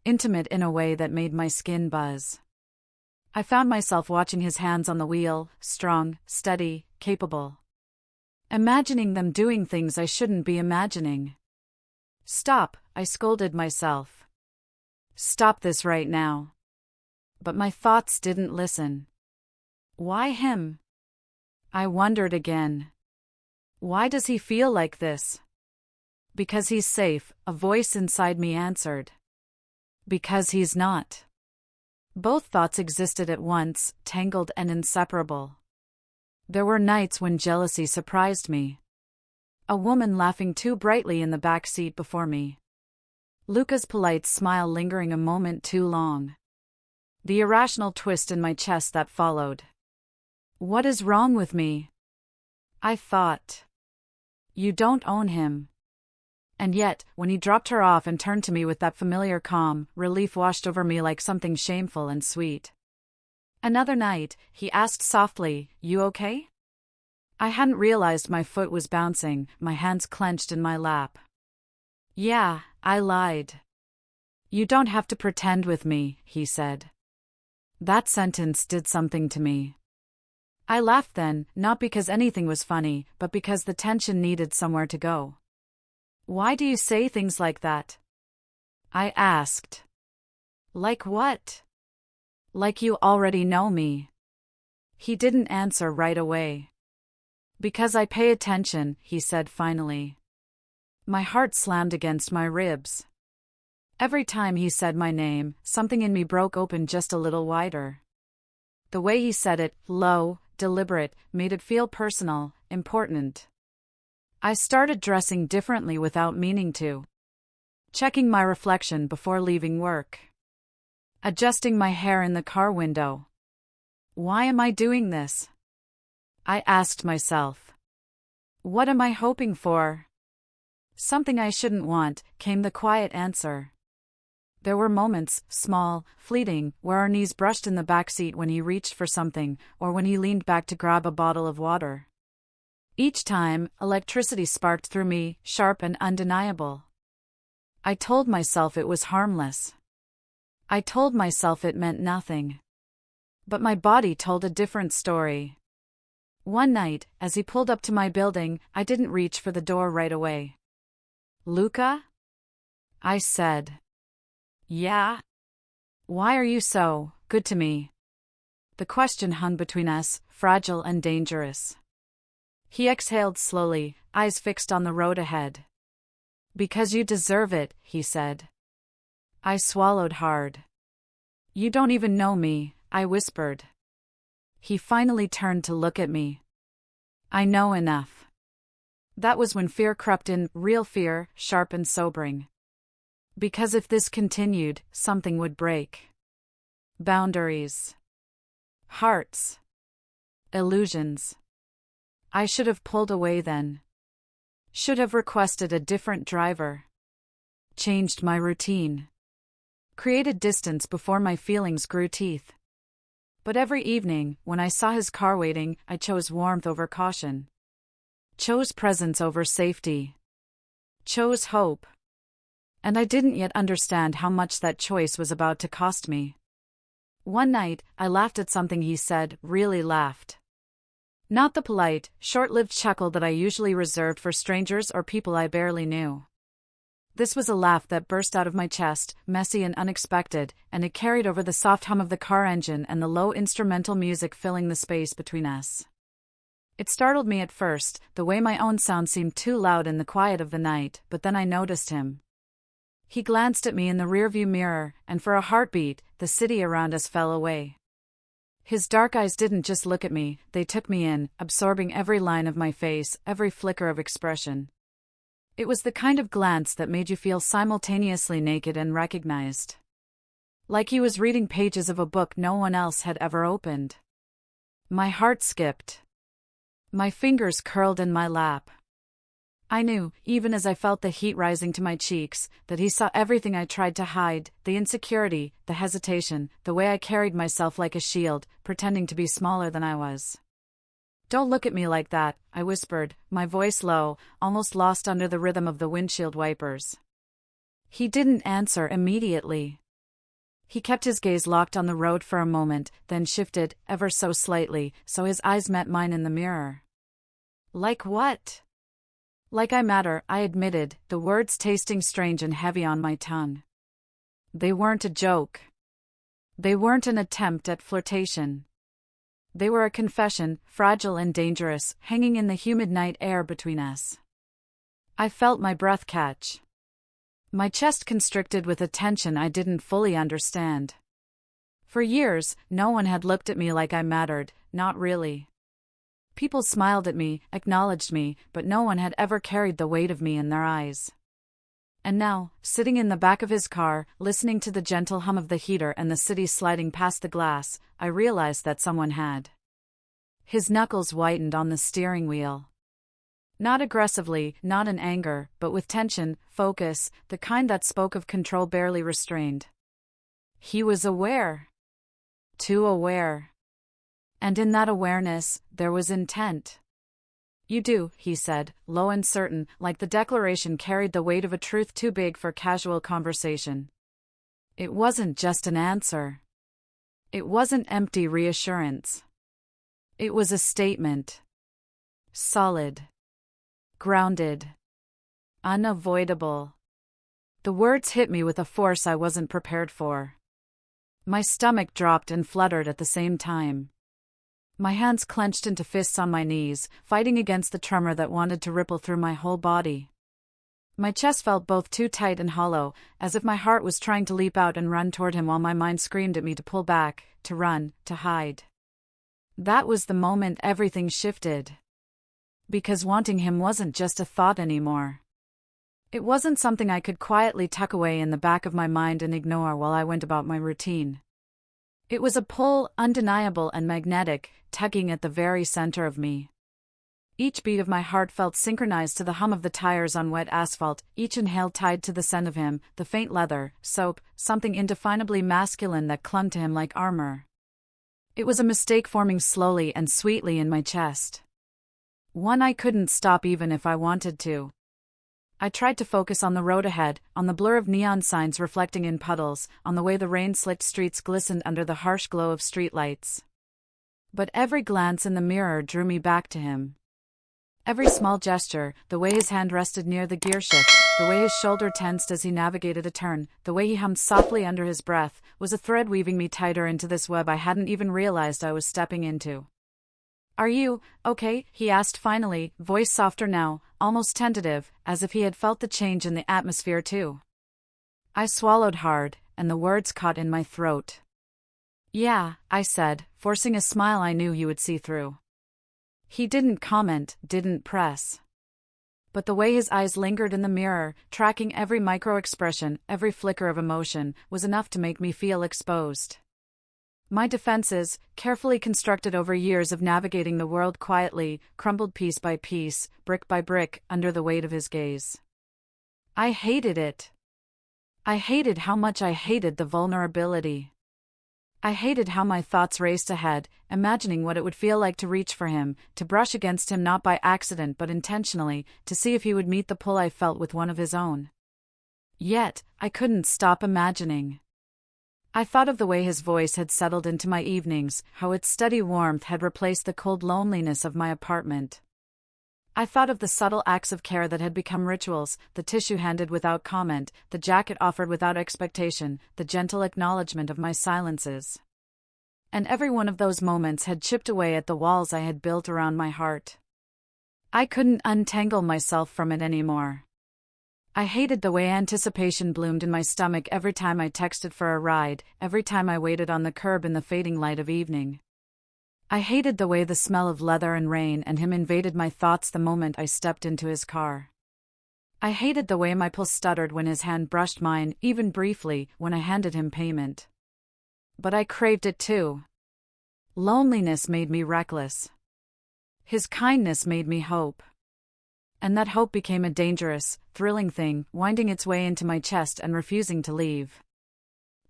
Intimate in a way that made my skin buzz. I found myself watching his hands on the wheel, strong, steady, capable. Imagining them doing things I shouldn't be imagining. "Stop," I scolded myself. "Stop this right now." But my thoughts didn't listen. Why him? I wondered again. Why does he feel like this? Because he's safe, a voice inside me answered. Because he's not. Both thoughts existed at once, tangled and inseparable. There were nights when jealousy surprised me. A woman laughing too brightly in the back seat before me. Luca's polite smile lingering a moment too long. The irrational twist in my chest that followed. What is wrong with me? I thought. You don't own him. And yet, when he dropped her off and turned to me with that familiar calm, relief washed over me like something shameful and sweet. Another night, he asked softly, "You okay?" I hadn't realized my foot was bouncing, my hands clenched in my lap. "Yeah," I lied. "You don't have to pretend with me," he said. That sentence did something to me. I laughed then, not because anything was funny, but because the tension needed somewhere to go. "Why do you say things like that?" I asked. "Like what?" "Like you already know me." He didn't answer right away. "Because I pay attention," he said finally. My heart slammed against my ribs. Every time he said my name, something in me broke open just a little wider. The way he said it, low, deliberate, made it feel personal, important. I started dressing differently without meaning to. Checking my reflection before leaving work. Adjusting my hair in the car window. Why am I doing this? I asked myself. What am I hoping for? Something I shouldn't want, came the quiet answer. There were moments, small, fleeting, where our knees brushed in the back seat when he reached for something, or when he leaned back to grab a bottle of water. Each time, electricity sparked through me, sharp and undeniable. I told myself it was harmless. I told myself it meant nothing. But my body told a different story. One night, as he pulled up to my building, I didn't reach for the door right away. "Luca?" I said. "Yeah? Why are you so good to me?" The question hung between us, fragile and dangerous. He exhaled slowly, eyes fixed on the road ahead. "Because you deserve it," he said. I swallowed hard. "You don't even know me," I whispered. He finally turned to look at me. "I know enough." That was when fear crept in, real fear, sharp and sobering. Because if this continued, something would break. Boundaries. Hearts. Illusions. I should have pulled away then. Should have requested a different driver. Changed my routine. Created distance before my feelings grew teeth. But every evening, when I saw his car waiting, I chose warmth over caution. Chose presence over safety. Chose hope. And I didn't yet understand how much that choice was about to cost me. One night, I laughed at something he said, really laughed. Not the polite, short-lived chuckle that I usually reserved for strangers or people I barely knew. This was a laugh that burst out of my chest, messy and unexpected, and it carried over the soft hum of the car engine and the low instrumental music filling the space between us. It startled me at first, the way my own sound seemed too loud in the quiet of the night, but then I noticed him. He glanced at me in the rearview mirror, and for a heartbeat, the city around us fell away. His dark eyes didn't just look at me, they took me in, absorbing every line of my face, every flicker of expression. It was the kind of glance that made you feel simultaneously naked and recognized. Like he was reading pages of a book no one else had ever opened. My heart skipped. My fingers curled in my lap. I knew, even as I felt the heat rising to my cheeks, that he saw everything I tried to hide, the insecurity, the hesitation, the way I carried myself like a shield, pretending to be smaller than I was. "Don't look at me like that," I whispered, my voice low, almost lost under the rhythm of the windshield wipers. He didn't answer immediately. He kept his gaze locked on the road for a moment, then shifted, ever so slightly, so his eyes met mine in the mirror. "Like what?" "Like I matter," I admitted, the words tasting strange and heavy on my tongue. They weren't a joke. They weren't an attempt at flirtation. They were a confession, fragile and dangerous, hanging in the humid night air between us. I felt my breath catch. My chest constricted with a tension I didn't fully understand. For years, no one had looked at me like I mattered, not really. People smiled at me, acknowledged me, but no one had ever carried the weight of me in their eyes. And now, sitting in the back of his car, listening to the gentle hum of the heater and the city sliding past the glass, I realized that someone had. His knuckles whitened on the steering wheel. Not aggressively, not in anger, but with tension, focus, the kind that spoke of control barely restrained. He was aware. Too aware. And in that awareness, there was intent. "You do," he said, low and certain, like the declaration carried the weight of a truth too big for casual conversation. It wasn't just an answer. It wasn't empty reassurance. It was a statement. Solid. Grounded. Unavoidable. The words hit me with a force I wasn't prepared for. My stomach dropped and fluttered at the same time. My hands clenched into fists on my knees, fighting against the tremor that wanted to ripple through my whole body. My chest felt both too tight and hollow, as if my heart was trying to leap out and run toward him while my mind screamed at me to pull back, to run, to hide. That was the moment everything shifted. Because wanting him wasn't just a thought anymore. It wasn't something I could quietly tuck away in the back of my mind and ignore while I went about my routine. It was a pull, undeniable and magnetic, tugging at the very center of me. Each beat of my heart felt synchronized to the hum of the tires on wet asphalt, each inhale tied to the scent of him, the faint leather, soap, something indefinably masculine that clung to him like armor. It was a mistake forming slowly and sweetly in my chest. One I couldn't stop even if I wanted to. I tried to focus on the road ahead, on the blur of neon signs reflecting in puddles, on the way the rain-slicked streets glistened under the harsh glow of streetlights. But every glance in the mirror drew me back to him. Every small gesture, the way his hand rested near the gearshift, the way his shoulder tensed as he navigated a turn, the way he hummed softly under his breath, was a thread weaving me tighter into this web I hadn't even realized I was stepping into. "Are you okay?" he asked finally, voice softer now, almost tentative, as if he had felt the change in the atmosphere too. I swallowed hard, and the words caught in my throat. "Yeah," I said, forcing a smile I knew he would see through. He didn't comment, didn't press. But the way his eyes lingered in the mirror, tracking every micro-expression, every flicker of emotion, was enough to make me feel exposed. My defenses, carefully constructed over years of navigating the world quietly, crumbled piece by piece, brick by brick, under the weight of his gaze. I hated it. I hated how much I hated the vulnerability. I hated how my thoughts raced ahead, imagining what it would feel like to reach for him, to brush against him not by accident but intentionally, to see if he would meet the pull I felt with one of his own. Yet, I couldn't stop imagining. I thought of the way his voice had settled into my evenings, how its steady warmth had replaced the cold loneliness of my apartment. I thought of the subtle acts of care that had become rituals, the tissue handed without comment, the jacket offered without expectation, the gentle acknowledgement of my silences. And every one of those moments had chipped away at the walls I had built around my heart. I couldn't untangle myself from it anymore. I hated the way anticipation bloomed in my stomach every time I texted for a ride, every time I waited on the curb in the fading light of evening. I hated the way the smell of leather and rain and him invaded my thoughts the moment I stepped into his car. I hated the way my pulse stuttered when his hand brushed mine, even briefly, when I handed him payment. But I craved it too. Loneliness made me reckless. His kindness made me hope. And that hope became a dangerous, thrilling thing, winding its way into my chest and refusing to leave.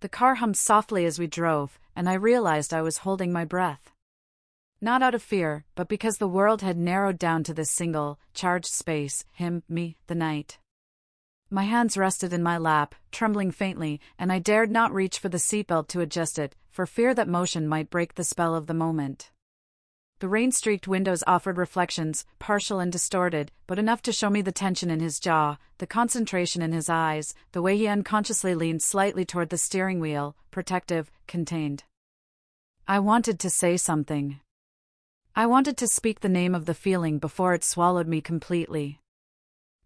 The car hummed softly as we drove, and I realized I was holding my breath. Not out of fear, but because the world had narrowed down to this single, charged space, him, me, the night. My hands rested in my lap, trembling faintly, and I dared not reach for the seatbelt to adjust it, for fear that motion might break the spell of the moment. The rain-streaked windows offered reflections, partial and distorted, but enough to show me the tension in his jaw, the concentration in his eyes, the way he unconsciously leaned slightly toward the steering wheel, protective, contained. I wanted to say something. I wanted to speak the name of the feeling before it swallowed me completely.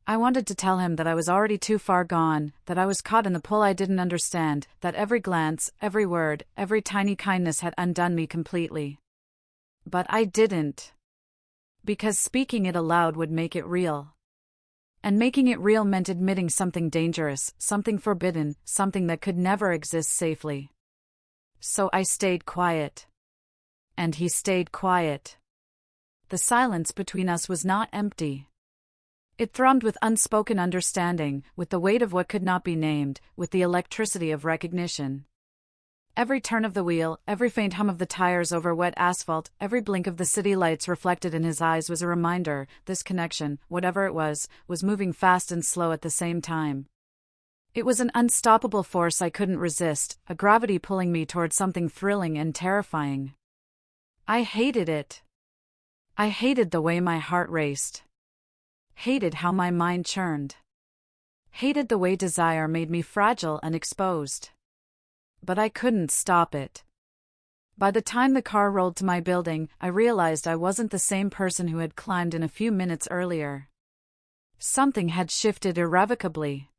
I wanted to tell him that I was already too far gone, that I was caught in the pull I didn't understand, that every glance, every word, every tiny kindness had undone me completely. But I didn't. Because speaking it aloud would make it real. And making it real meant admitting something dangerous, something forbidden, something that could never exist safely. So I stayed quiet. And he stayed quiet. The silence between us was not empty. It thrummed with unspoken understanding, with the weight of what could not be named, with the electricity of recognition. Every turn of the wheel, every faint hum of the tires over wet asphalt, every blink of the city lights reflected in his eyes was a reminder, this connection, whatever it was moving fast and slow at the same time. It was an unstoppable force I couldn't resist, a gravity pulling me toward something thrilling and terrifying. I hated it. I hated the way my heart raced. Hated how my mind churned. Hated the way desire made me fragile and exposed. But I couldn't stop it. By the time the car rolled to my building, I realized I wasn't the same person who had climbed in a few minutes earlier. Something had shifted irrevocably.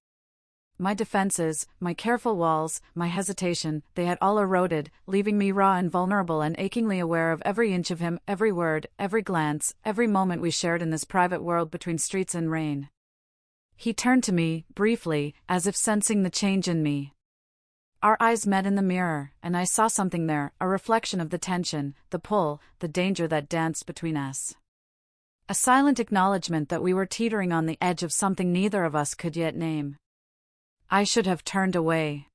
My defenses, my careful walls, my hesitation, they had all eroded, leaving me raw and vulnerable and achingly aware of every inch of him, every word, every glance, every moment we shared in this private world between streets and rain. He turned to me, briefly, as if sensing the change in me. Our eyes met in the mirror, and I saw something there, a reflection of the tension, the pull, the danger that danced between us. A silent acknowledgement that we were teetering on the edge of something neither of us could yet name. I should have turned away.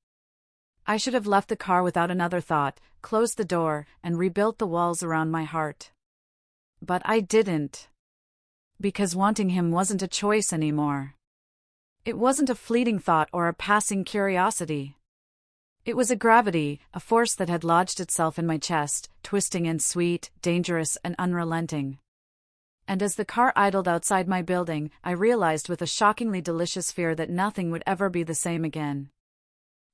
I should have left the car without another thought, closed the door, and rebuilt the walls around my heart. But I didn't. Because wanting him wasn't a choice anymore. It wasn't a fleeting thought or a passing curiosity. It was a gravity, a force that had lodged itself in my chest, twisting and sweet, dangerous and unrelenting. And as the car idled outside my building, I realized with a shockingly delicious fear that nothing would ever be the same again.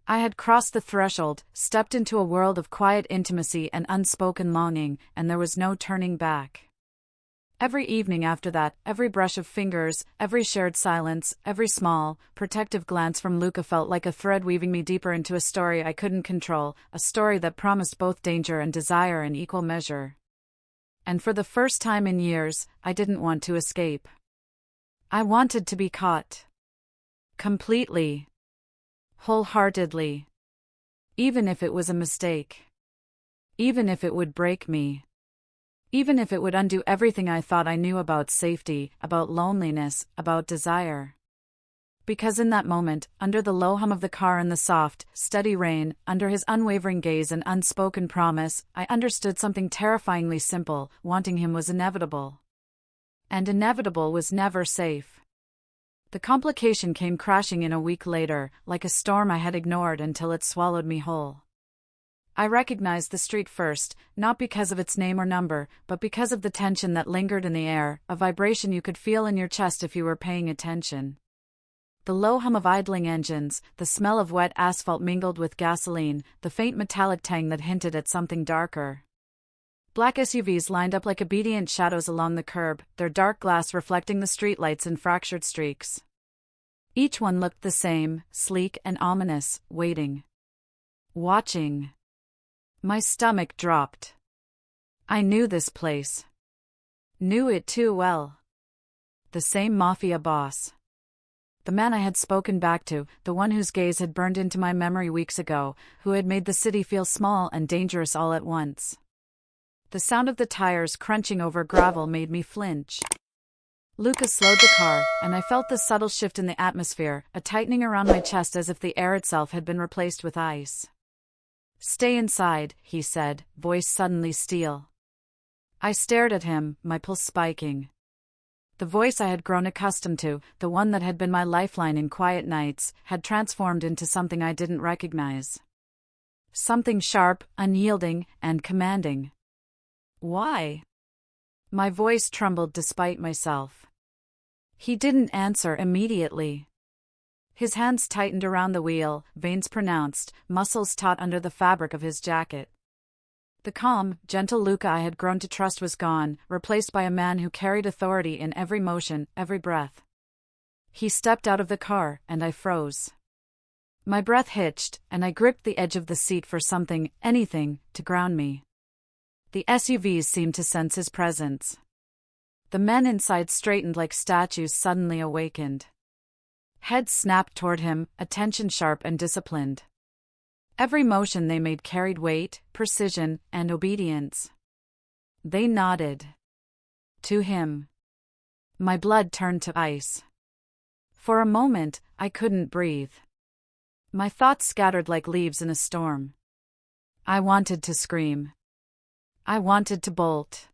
I had crossed the threshold, stepped into a world of quiet intimacy and unspoken longing, and there was no turning back. Every evening after that, every brush of fingers, every shared silence, every small, protective glance from Luca felt like a thread weaving me deeper into a story I couldn't control, a story that promised both danger and desire in equal measure. And for the first time in years, I didn't want to escape. I wanted to be caught. Completely. Wholeheartedly. Even if it was a mistake. Even if it would break me. Even if it would undo everything I thought I knew about safety, about loneliness, about desire. Because in that moment, under the low hum of the car and the soft, steady rain, under his unwavering gaze and unspoken promise, I understood something terrifyingly simple: wanting him was inevitable. And inevitable was never safe. The complication came crashing in a week later, like a storm I had ignored until it swallowed me whole. I recognized the street first, not because of its name or number, but because of the tension that lingered in the air, a vibration you could feel in your chest if you were paying attention. The low hum of idling engines, the smell of wet asphalt mingled with gasoline, the faint metallic tang that hinted at something darker. Black SUVs lined up like obedient shadows along the curb, their dark glass reflecting the streetlights in fractured streaks. Each one looked the same, sleek and ominous, waiting. Watching. My stomach dropped. I knew this place. Knew it too well. The same Mafia boss. The man I had spoken back to, the one whose gaze had burned into my memory weeks ago, who had made the city feel small and dangerous all at once. The sound of the tires crunching over gravel made me flinch. Luca slowed the car, and I felt the subtle shift in the atmosphere, a tightening around my chest as if the air itself had been replaced with ice. "Stay inside," he said, voice suddenly steel. I stared at him, my pulse spiking. The voice I had grown accustomed to, the one that had been my lifeline in quiet nights, had transformed into something I didn't recognize. Something sharp, unyielding, and commanding. "Why?" My voice trembled despite myself. He didn't answer immediately. His hands tightened around the wheel, veins pronounced, muscles taut under the fabric of his jacket. The calm, gentle Luca I had grown to trust was gone, replaced by a man who carried authority in every motion, every breath. He stepped out of the car, and I froze. My breath hitched, and I gripped the edge of the seat for something, anything, to ground me. The SUVs seemed to sense his presence. The men inside straightened like statues suddenly awakened. Heads snapped toward him, attention sharp and disciplined. Every motion they made carried weight, precision, and obedience. They nodded. To him. My blood turned to ice. For a moment, I couldn't breathe. My thoughts scattered like leaves in a storm. I wanted to scream. I wanted to bolt.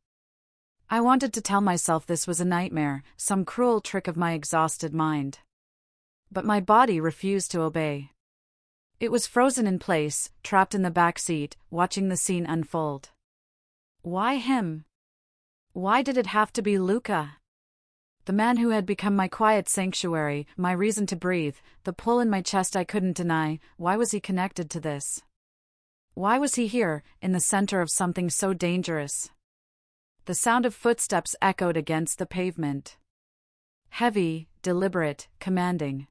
I wanted to tell myself this was a nightmare, some cruel trick of my exhausted mind. But my body refused to obey. It was frozen in place, trapped in the back seat, watching the scene unfold. Why him? Why did it have to be Luca? The man who had become my quiet sanctuary, my reason to breathe, the pull in my chest I couldn't deny, why was he connected to this? Why was he here, in the center of something so dangerous? The sound of footsteps echoed against the pavement. Heavy, deliberate, commanding.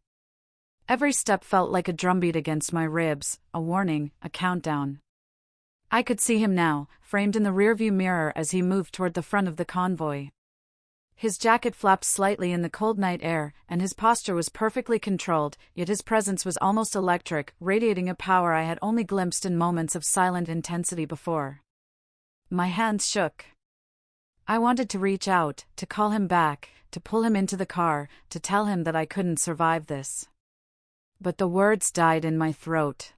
Every step felt like a drumbeat against my ribs, a warning, a countdown. I could see him now, framed in the rearview mirror as he moved toward the front of the convoy. His jacket flapped slightly in the cold night air, and his posture was perfectly controlled, yet his presence was almost electric, radiating a power I had only glimpsed in moments of silent intensity before. My hands shook. I wanted to reach out, to call him back, to pull him into the car, to tell him that I couldn't survive this. But the words died in my throat.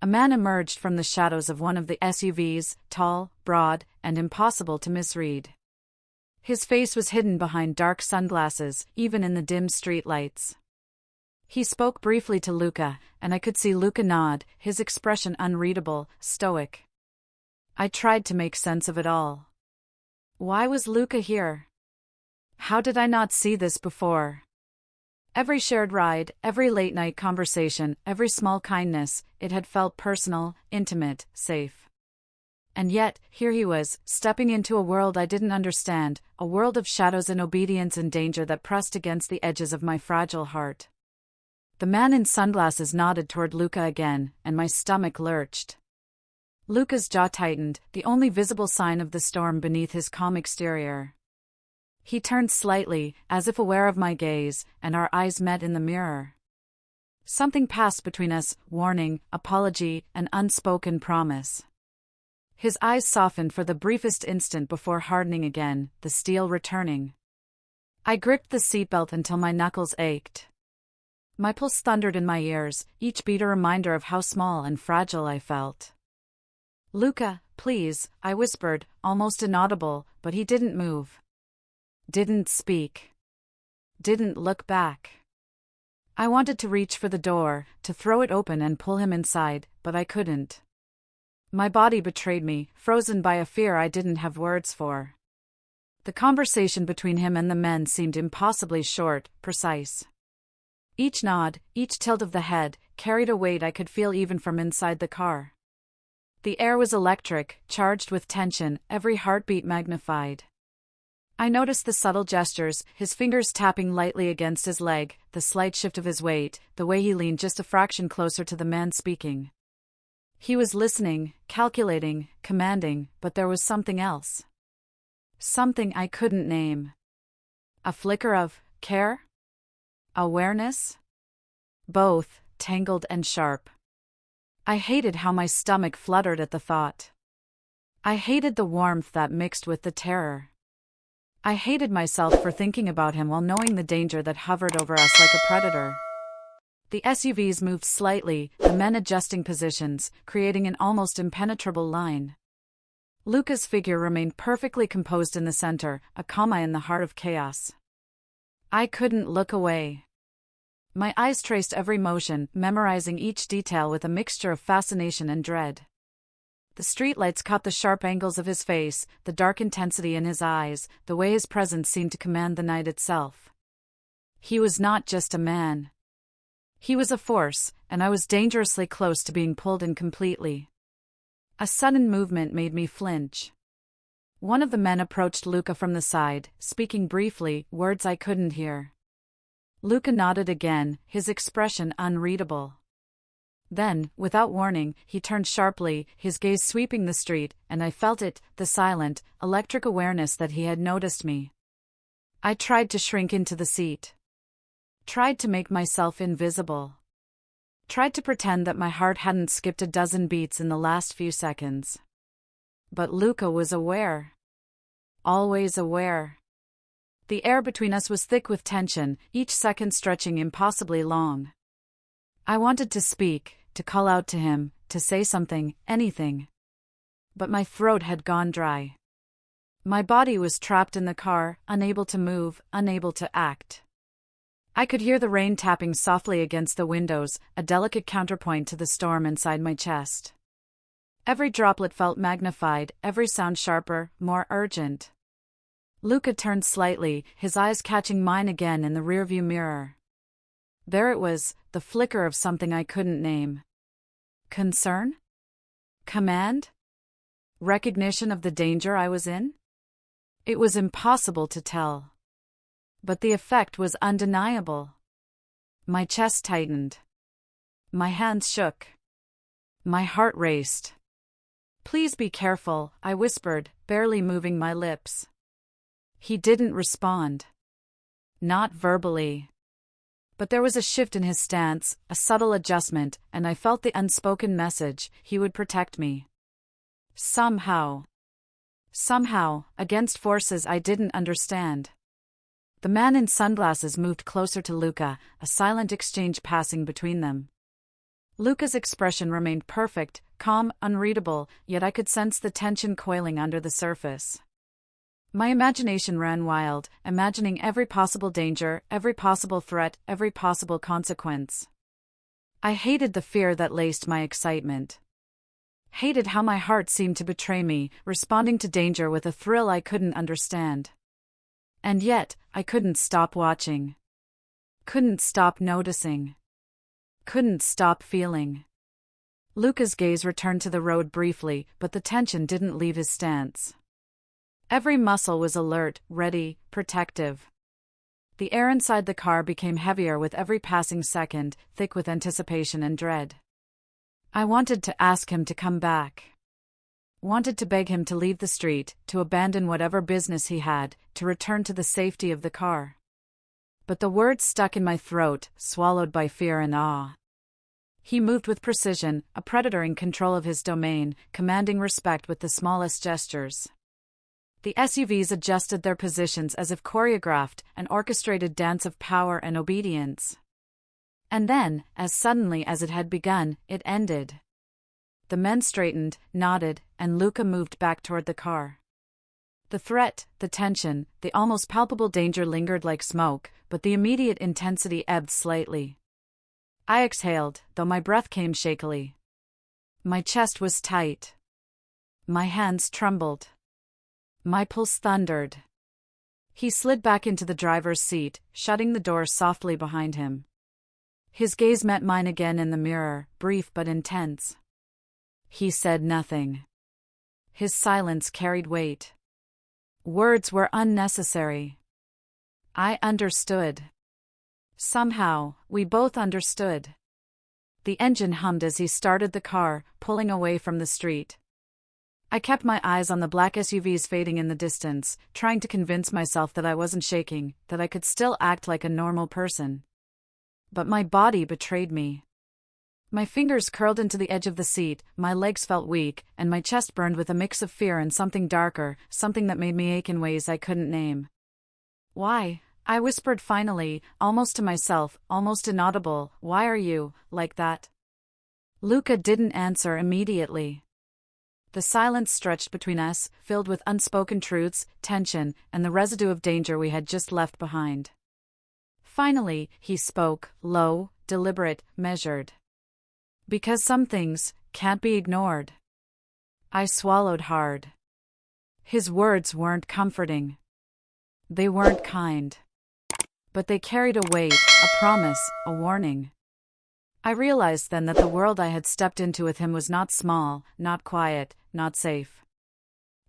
A man emerged from the shadows of one of the SUVs, tall, broad, and impossible to misread. His face was hidden behind dark sunglasses, even in the dim streetlights. He spoke briefly to Luca, and I could see Luca nod, his expression unreadable, stoic. I tried to make sense of it all. Why was Luca here? How did I not see this before? Every shared ride, every late-night conversation, every small kindness, it had felt personal, intimate, safe. And yet, here he was, stepping into a world I didn't understand, a world of shadows and obedience and danger that pressed against the edges of my fragile heart. The man in sunglasses nodded toward Luca again, and my stomach lurched. Luca's jaw tightened, the only visible sign of the storm beneath his calm exterior. He turned slightly, as if aware of my gaze, and our eyes met in the mirror. Something passed between us, warning, apology, an unspoken promise. His eyes softened for the briefest instant before hardening again, the steel returning. I gripped the seatbelt until my knuckles ached. My pulse thundered in my ears, each beat a reminder of how small and fragile I felt. "Luca, please," I whispered, almost inaudible, but he didn't move. Didn't speak. Didn't look back. I wanted to reach for the door, to throw it open and pull him inside, but I couldn't. My body betrayed me, frozen by a fear I didn't have words for. The conversation between him and the men seemed impossibly short, precise. Each nod, each tilt of the head, carried a weight I could feel even from inside the car. The air was electric, charged with tension, every heartbeat magnified. I noticed the subtle gestures, his fingers tapping lightly against his leg, the slight shift of his weight, the way he leaned just a fraction closer to the man speaking. He was listening, calculating, commanding, but there was something else. Something I couldn't name. A flicker of care? Awareness? Both, tangled and sharp. I hated how my stomach fluttered at the thought. I hated the warmth that mixed with the terror. I hated myself for thinking about him while knowing the danger that hovered over us like a predator. The SUVs moved slightly, the men adjusting positions, creating an almost impenetrable line. Luca's figure remained perfectly composed in the center, a comma in the heart of chaos. I couldn't look away. My eyes traced every motion, memorizing each detail with a mixture of fascination and dread. The streetlights caught the sharp angles of his face, the dark intensity in his eyes, the way his presence seemed to command the night itself. He was not just a man. He was a force, and I was dangerously close to being pulled in completely. A sudden movement made me flinch. One of the men approached Luca from the side, speaking briefly, words I couldn't hear. Luca nodded again, his expression unreadable. Then, without warning, he turned sharply, his gaze sweeping the street, and I felt it, the silent, electric awareness that he had noticed me. I tried to shrink into the seat. Tried to make myself invisible. Tried to pretend that my heart hadn't skipped a dozen beats in the last few seconds. But Luca was aware. always aware. The air between us was thick with tension, each second stretching impossibly long. I wanted to speak, to call out to him, to say something, anything. But my throat had gone dry. My body was trapped in the car, unable to move, unable to act. I could hear the rain tapping softly against the windows, a delicate counterpoint to the storm inside my chest. Every droplet felt magnified, every sound sharper, more urgent. Luca turned slightly, his eyes catching mine again in the rearview mirror. There it was, the flicker of something I couldn't name. Concern? Command? Recognition of the danger I was in? It was impossible to tell. But the effect was undeniable. My chest tightened. My hands shook. My heart raced. "Please be careful," I whispered, barely moving my lips. He didn't respond. Not verbally. But there was a shift in his stance, a subtle adjustment, and I felt the unspoken message: he would protect me. Somehow. Somehow, against forces I didn't understand. The man in sunglasses moved closer to Luca, a silent exchange passing between them. Luca's expression remained perfect, calm, unreadable, yet I could sense the tension coiling under the surface. My imagination ran wild, imagining every possible danger, every possible threat, every possible consequence. I hated the fear that laced my excitement. Hated how my heart seemed to betray me, responding to danger with a thrill I couldn't understand. And yet, I couldn't stop watching. Couldn't stop noticing. Couldn't stop feeling. Luca's gaze returned to the road briefly, but the tension didn't leave his stance. Every muscle was alert, ready, protective. The air inside the car became heavier with every passing second, thick with anticipation and dread. I wanted to ask him to come back. Wanted to beg him to leave the street, to abandon whatever business he had, to return to the safety of the car. But the words stuck in my throat, swallowed by fear and awe. He moved with precision, a predator in control of his domain, commanding respect with the smallest gestures. The SUVs adjusted their positions as if choreographed, an orchestrated dance of power and obedience. And then, as suddenly as it had begun, it ended. The men straightened, nodded, and Luca moved back toward the car. The threat, the tension, the almost palpable danger lingered like smoke, but the immediate intensity ebbed slightly. I exhaled, though my breath came shakily. My chest was tight. My hands trembled. My pulse thundered. He slid back into the driver's seat, shutting the door softly behind him. His gaze met mine again in the mirror, brief but intense. He said nothing. His silence carried weight. Words were unnecessary. I understood. Somehow, we both understood. The engine hummed as he started the car, pulling away from the street. I kept my eyes on the black SUVs fading in the distance, trying to convince myself that I wasn't shaking, that I could still act like a normal person. But my body betrayed me. My fingers curled into the edge of the seat, my legs felt weak, and my chest burned with a mix of fear and something darker, something that made me ache in ways I couldn't name. "Why?" I whispered finally, almost to myself, almost inaudible. "Why are you like that?" Luca didn't answer immediately. The silence stretched between us, filled with unspoken truths, tension, and the residue of danger we had just left behind. Finally, he spoke, low, deliberate, measured. "Because some things can't be ignored." I swallowed hard. His words weren't comforting. They weren't kind. But they carried a weight, a promise, a warning. I realized then that the world I had stepped into with him was not small, not quiet, not safe.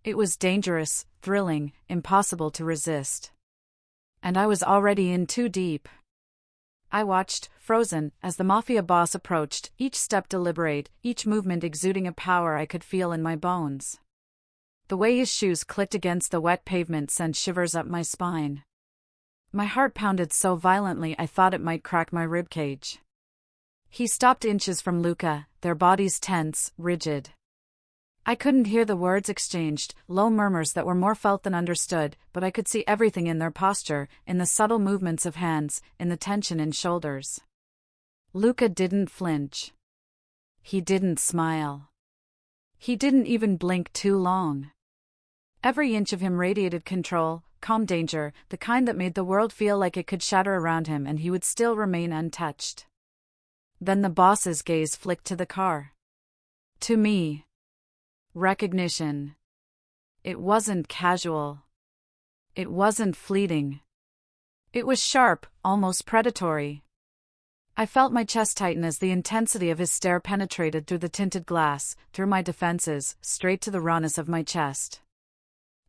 It was dangerous, thrilling, impossible to resist. And I was already in too deep. I watched, frozen, as the Mafia boss approached, each step deliberate, each movement exuding a power I could feel in my bones. The way his shoes clicked against the wet pavement sent shivers up my spine. My heart pounded so violently I thought it might crack my ribcage. He stopped inches from Luca, their bodies tense, rigid. I couldn't hear the words exchanged, low murmurs that were more felt than understood, but I could see everything in their posture, in the subtle movements of hands, in the tension in shoulders. Luca didn't flinch. He didn't smile. He didn't even blink too long. Every inch of him radiated control, calm danger, the kind that made the world feel like it could shatter around him and he would still remain untouched. Then the boss's gaze flicked to the car. To me. Recognition. It wasn't casual. It wasn't fleeting. It was sharp, almost predatory. I felt my chest tighten as the intensity of his stare penetrated through the tinted glass, through my defenses, straight to the rawness of my chest.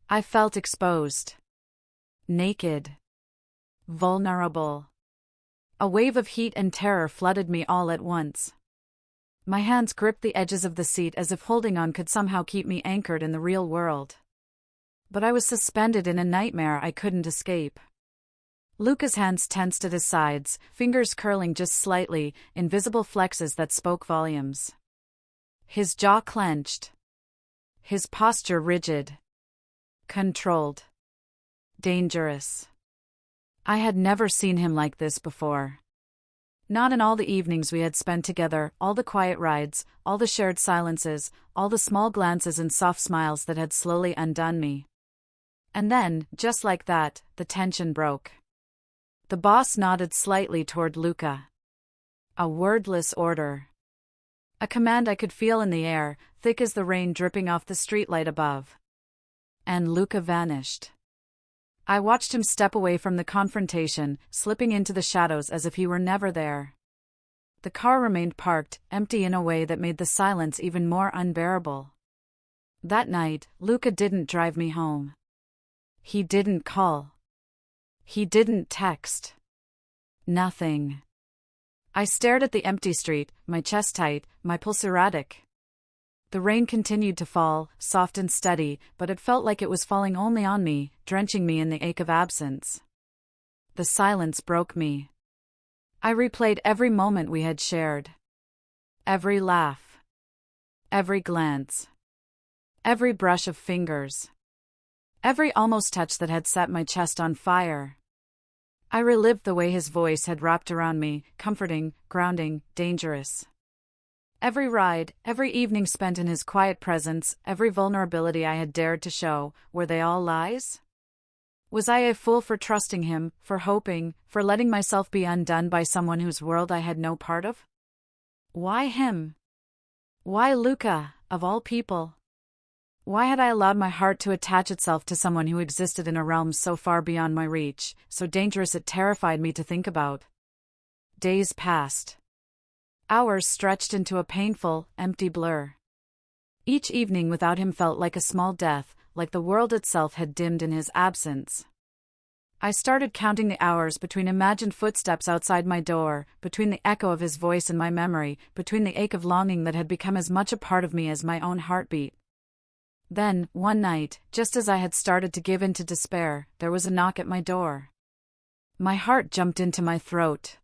I felt exposed. Naked. Vulnerable. A wave of heat and terror flooded me all at once. My hands gripped the edges of the seat as if holding on could somehow keep me anchored in the real world. But I was suspended in a nightmare I couldn't escape. Luca's hands tensed at his sides, fingers curling just slightly, invisible flexes that spoke volumes. His jaw clenched. His posture rigid. Controlled. Dangerous. I had never seen him like this before. Not in all the evenings we had spent together, all the quiet rides, all the shared silences, all the small glances and soft smiles that had slowly undone me. And then, just like that, the tension broke. The boss nodded slightly toward Luca. A wordless order. A command I could feel in the air, thick as the rain dripping off the streetlight above. And Luca vanished. I watched him step away from the confrontation, slipping into the shadows as if he were never there. The car remained parked, empty in a way that made the silence even more unbearable. That night, Luca didn't drive me home. He didn't call. He didn't text. Nothing. I stared at the empty street, my chest tight, my pulse erratic. The rain continued to fall, soft and steady, but it felt like it was falling only on me, drenching me in the ache of absence. The silence broke me. I replayed every moment we had shared. Every laugh. Every glance. Every brush of fingers. Every almost touch that had set my chest on fire. I relived the way his voice had wrapped around me, comforting, grounding, dangerous. Every ride, every evening spent in his quiet presence, every vulnerability I had dared to show, were they all lies? Was I a fool for trusting him, for hoping, for letting myself be undone by someone whose world I had no part of? Why him? Why Luca, of all people? Why had I allowed my heart to attach itself to someone who existed in a realm so far beyond my reach, so dangerous it terrified me to think about? Days passed. Hours stretched into a painful, empty blur. Each evening without him felt like a small death, like the world itself had dimmed in his absence. I started counting the hours between imagined footsteps outside my door, between the echo of his voice in my memory, between the ache of longing that had become as much a part of me as my own heartbeat. Then, one night, just as I had started to give in to despair, there was a knock at my door. My heart jumped into my throat.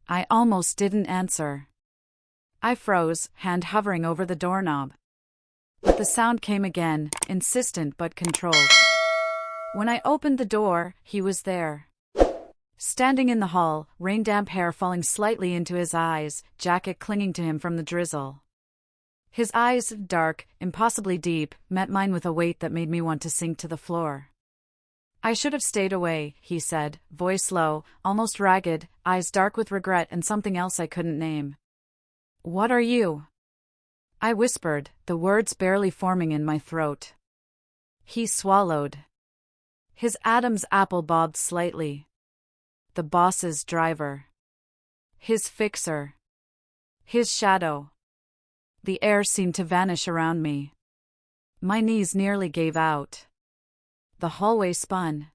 I almost didn't answer. I froze, hand hovering over the doorknob. But the sound came again, insistent but controlled. When I opened the door, he was there. Standing in the hall, rain-damp hair falling slightly into his eyes, jacket clinging to him from the drizzle. His eyes, dark, impossibly deep, met mine with a weight that made me want to sink to the floor. I should have stayed away, he said, voice low, almost ragged, eyes dark with regret and something else I couldn't name. What are you? I whispered, the words barely forming in my throat. He swallowed. His Adam's apple bobbed slightly. The boss's driver. His fixer. His shadow. The air seemed to vanish around me. My knees nearly gave out. The hallway spun.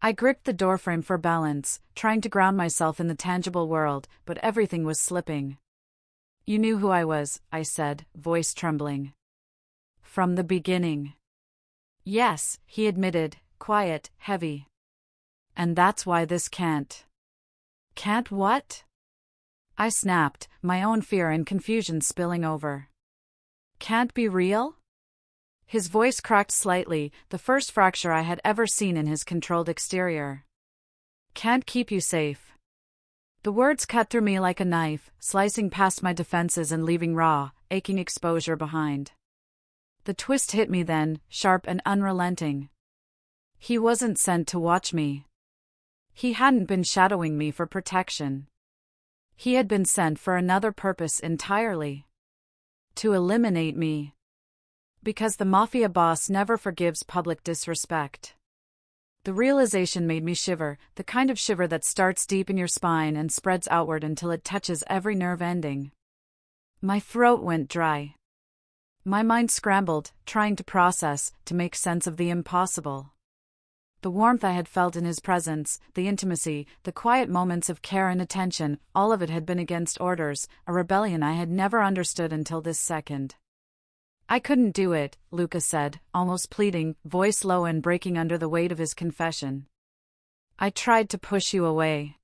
I gripped the doorframe for balance, trying to ground myself in the tangible world, but everything was slipping. You knew who I was, I said, voice trembling. From the beginning. Yes, he admitted, quiet, heavy. And that's why this can't. Can't what? I snapped, my own fear and confusion spilling over. Can't be real? His voice cracked slightly, the first fracture I had ever seen in his controlled exterior. Can't keep you safe. The words cut through me like a knife, slicing past my defenses and leaving raw, aching exposure behind. The twist hit me then, sharp and unrelenting. He wasn't sent to watch me. He hadn't been shadowing me for protection. He had been sent for another purpose entirely. To eliminate me. Because the Mafia boss never forgives public disrespect. The realization made me shiver, the kind of shiver that starts deep in your spine and spreads outward until it touches every nerve ending. My throat went dry. My mind scrambled, trying to process, to make sense of the impossible. The warmth I had felt in his presence, the intimacy, the quiet moments of care and attention, all of it had been against orders, a rebellion I had never understood until this second. I couldn't do it, Luca said, almost pleading, voice low and breaking under the weight of his confession. I tried to push you away.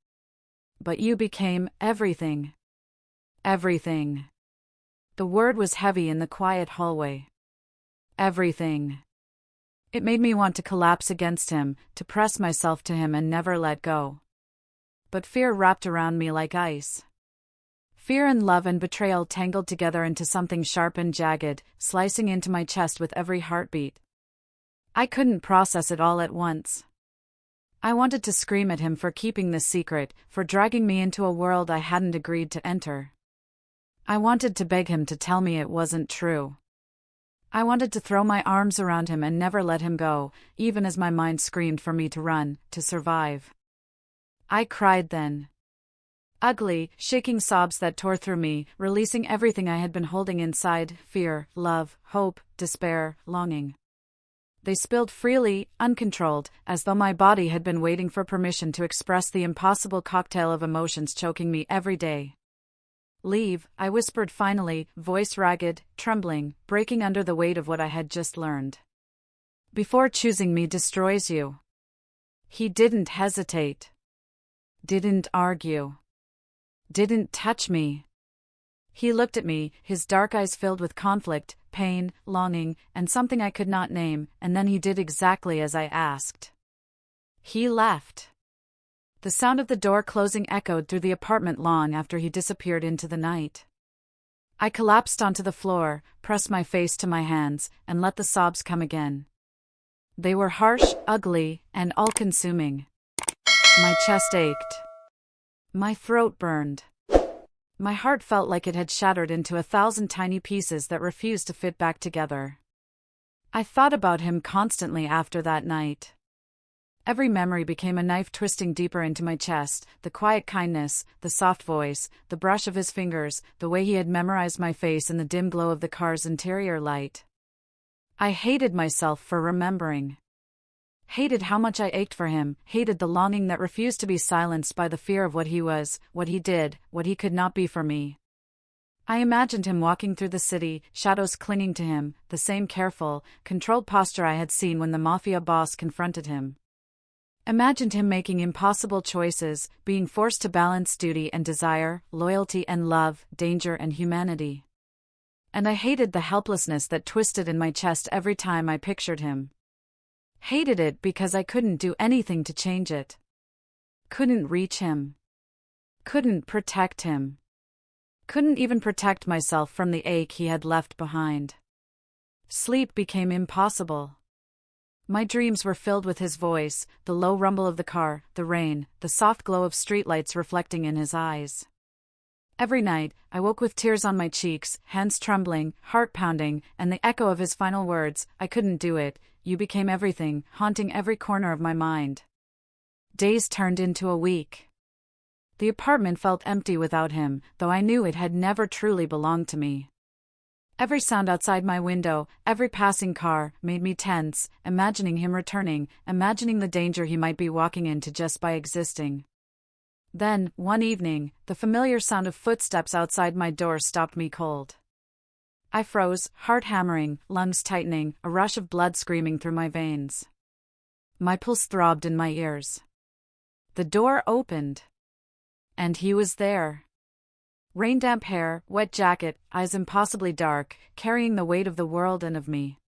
But you became everything. Everything. The word was heavy in the quiet hallway. Everything. It made me want to collapse against him, to press myself to him and never let go. But fear wrapped around me like ice. Fear and love and betrayal tangled together into something sharp and jagged, slicing into my chest with every heartbeat. I couldn't process it all at once. I wanted to scream at him for keeping this secret, for dragging me into a world I hadn't agreed to enter. I wanted to beg him to tell me it wasn't true. I wanted to throw my arms around him and never let him go, even as my mind screamed for me to run, to survive. I cried then. Ugly, shaking sobs that tore through me, releasing everything I had been holding inside, fear, love, hope, despair, longing. They spilled freely, uncontrolled, as though my body had been waiting for permission to express the impossible cocktail of emotions choking me every day. Leave, I whispered finally, voice ragged, trembling, breaking under the weight of what I had just learned. Before choosing me destroys you. He didn't hesitate. Didn't argue. Didn't touch me. He looked at me, his dark eyes filled with conflict, pain, longing, and something I could not name, and then he did exactly as I asked. He left. The sound of the door closing echoed through the apartment long after he disappeared into the night. I collapsed onto the floor, pressed my face to my hands, and let the sobs come again. They were harsh, ugly, and all-consuming. My chest ached. My throat burned. My heart felt like it had shattered into 1,000 tiny pieces that refused to fit back together. I thought about him constantly after that night. Every memory became a knife twisting deeper into my chest, the quiet kindness, the soft voice, the brush of his fingers, the way he had memorized my face in the dim glow of the car's interior light. I hated myself for remembering. Hated how much I ached for him, hated the longing that refused to be silenced by the fear of what he was, what he did, what he could not be for me. I imagined him walking through the city, shadows clinging to him, the same careful, controlled posture I had seen when the Mafia boss confronted him. Imagined him making impossible choices, being forced to balance duty and desire, loyalty and love, danger and humanity. And I hated the helplessness that twisted in my chest every time I pictured him. Hated it because I couldn't do anything to change it. Couldn't reach him. Couldn't protect him. Couldn't even protect myself from the ache he had left behind. Sleep became impossible. My dreams were filled with his voice, the low rumble of the car, the rain, the soft glow of streetlights reflecting in his eyes. Every night, I woke with tears on my cheeks, hands trembling, heart pounding, and the echo of his final words, "I couldn't do it, you became everything," haunting every corner of my mind. Days turned into a week. The apartment felt empty without him, though I knew it had never truly belonged to me. Every sound outside my window, every passing car, made me tense, imagining him returning, imagining the danger he might be walking into just by existing. Then, one evening, the familiar sound of footsteps outside my door stopped me cold. I froze, heart hammering, lungs tightening, a rush of blood screaming through my veins. My pulse throbbed in my ears. The door opened. And he was there. Rain-damp hair, wet jacket, eyes impossibly dark, carrying the weight of the world and of me.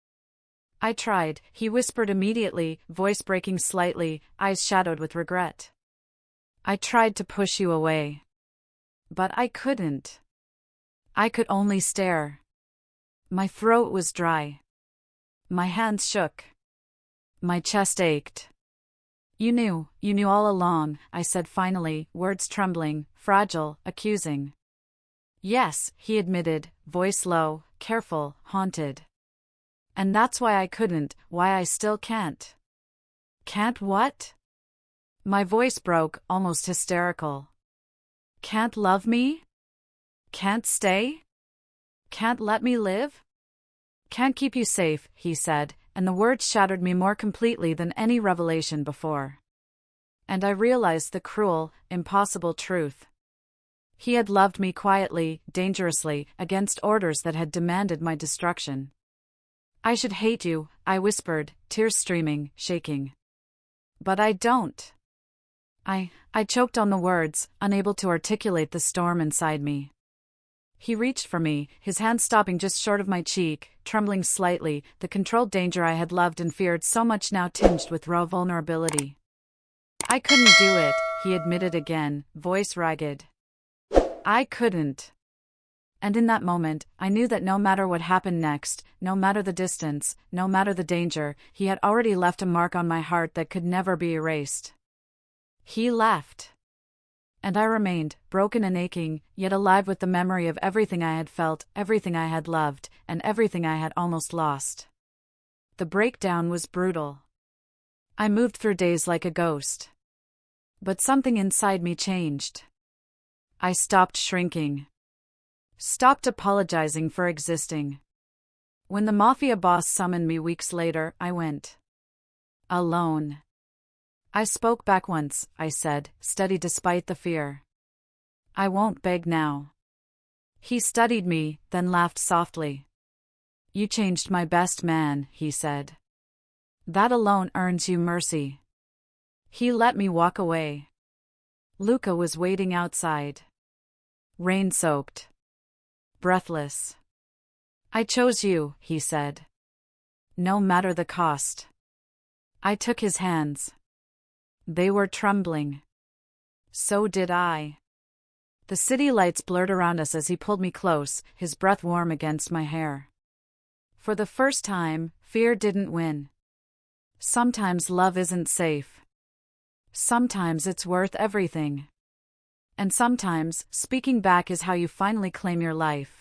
I tried, he whispered immediately, voice breaking slightly, eyes shadowed with regret. I tried to push you away. But I couldn't. I could only stare. My throat was dry. My hands shook. My chest ached. You knew all along, I said finally, words trembling, fragile, accusing. Yes, he admitted, voice low, careful, haunted. And that's why I couldn't, why I still can't. Can't what? My voice broke, almost hysterical. Can't love me? Can't stay? Can't let me live? Can't keep you safe, he said, and the words shattered me more completely than any revelation before. And I realized the cruel, impossible truth. He had loved me quietly, dangerously, against orders that had demanded my destruction. I should hate you, I whispered, tears streaming, shaking. But I don't. I choked on the words, unable to articulate the storm inside me. He reached for me, his hand stopping just short of my cheek, trembling slightly, the controlled danger I had loved and feared so much now tinged with raw vulnerability. I couldn't do it, he admitted again, voice ragged. I couldn't. And in that moment, I knew that no matter what happened next, no matter the distance, no matter the danger, he had already left a mark on my heart that could never be erased. He left. And I remained, broken and aching, yet alive with the memory of everything I had felt, everything I had loved, and everything I had almost lost. The breakdown was brutal. I moved through days like a ghost. But something inside me changed. I stopped shrinking. Stopped apologizing for existing. When the Mafia boss summoned me weeks later, I went. Alone. I spoke back once, I said, steady despite the fear. I won't beg now. He studied me, then laughed softly. You changed my best man, he said. That alone earns you mercy. He let me walk away. Luca was waiting outside. Rain-soaked. Breathless. I chose you, he said. No matter the cost. I took his hands. They were trembling. So did I. The city lights blurred around us as he pulled me close, his breath warm against my hair. For the first time, fear didn't win. Sometimes love isn't safe. Sometimes it's worth everything. And sometimes, speaking back is how you finally claim your life.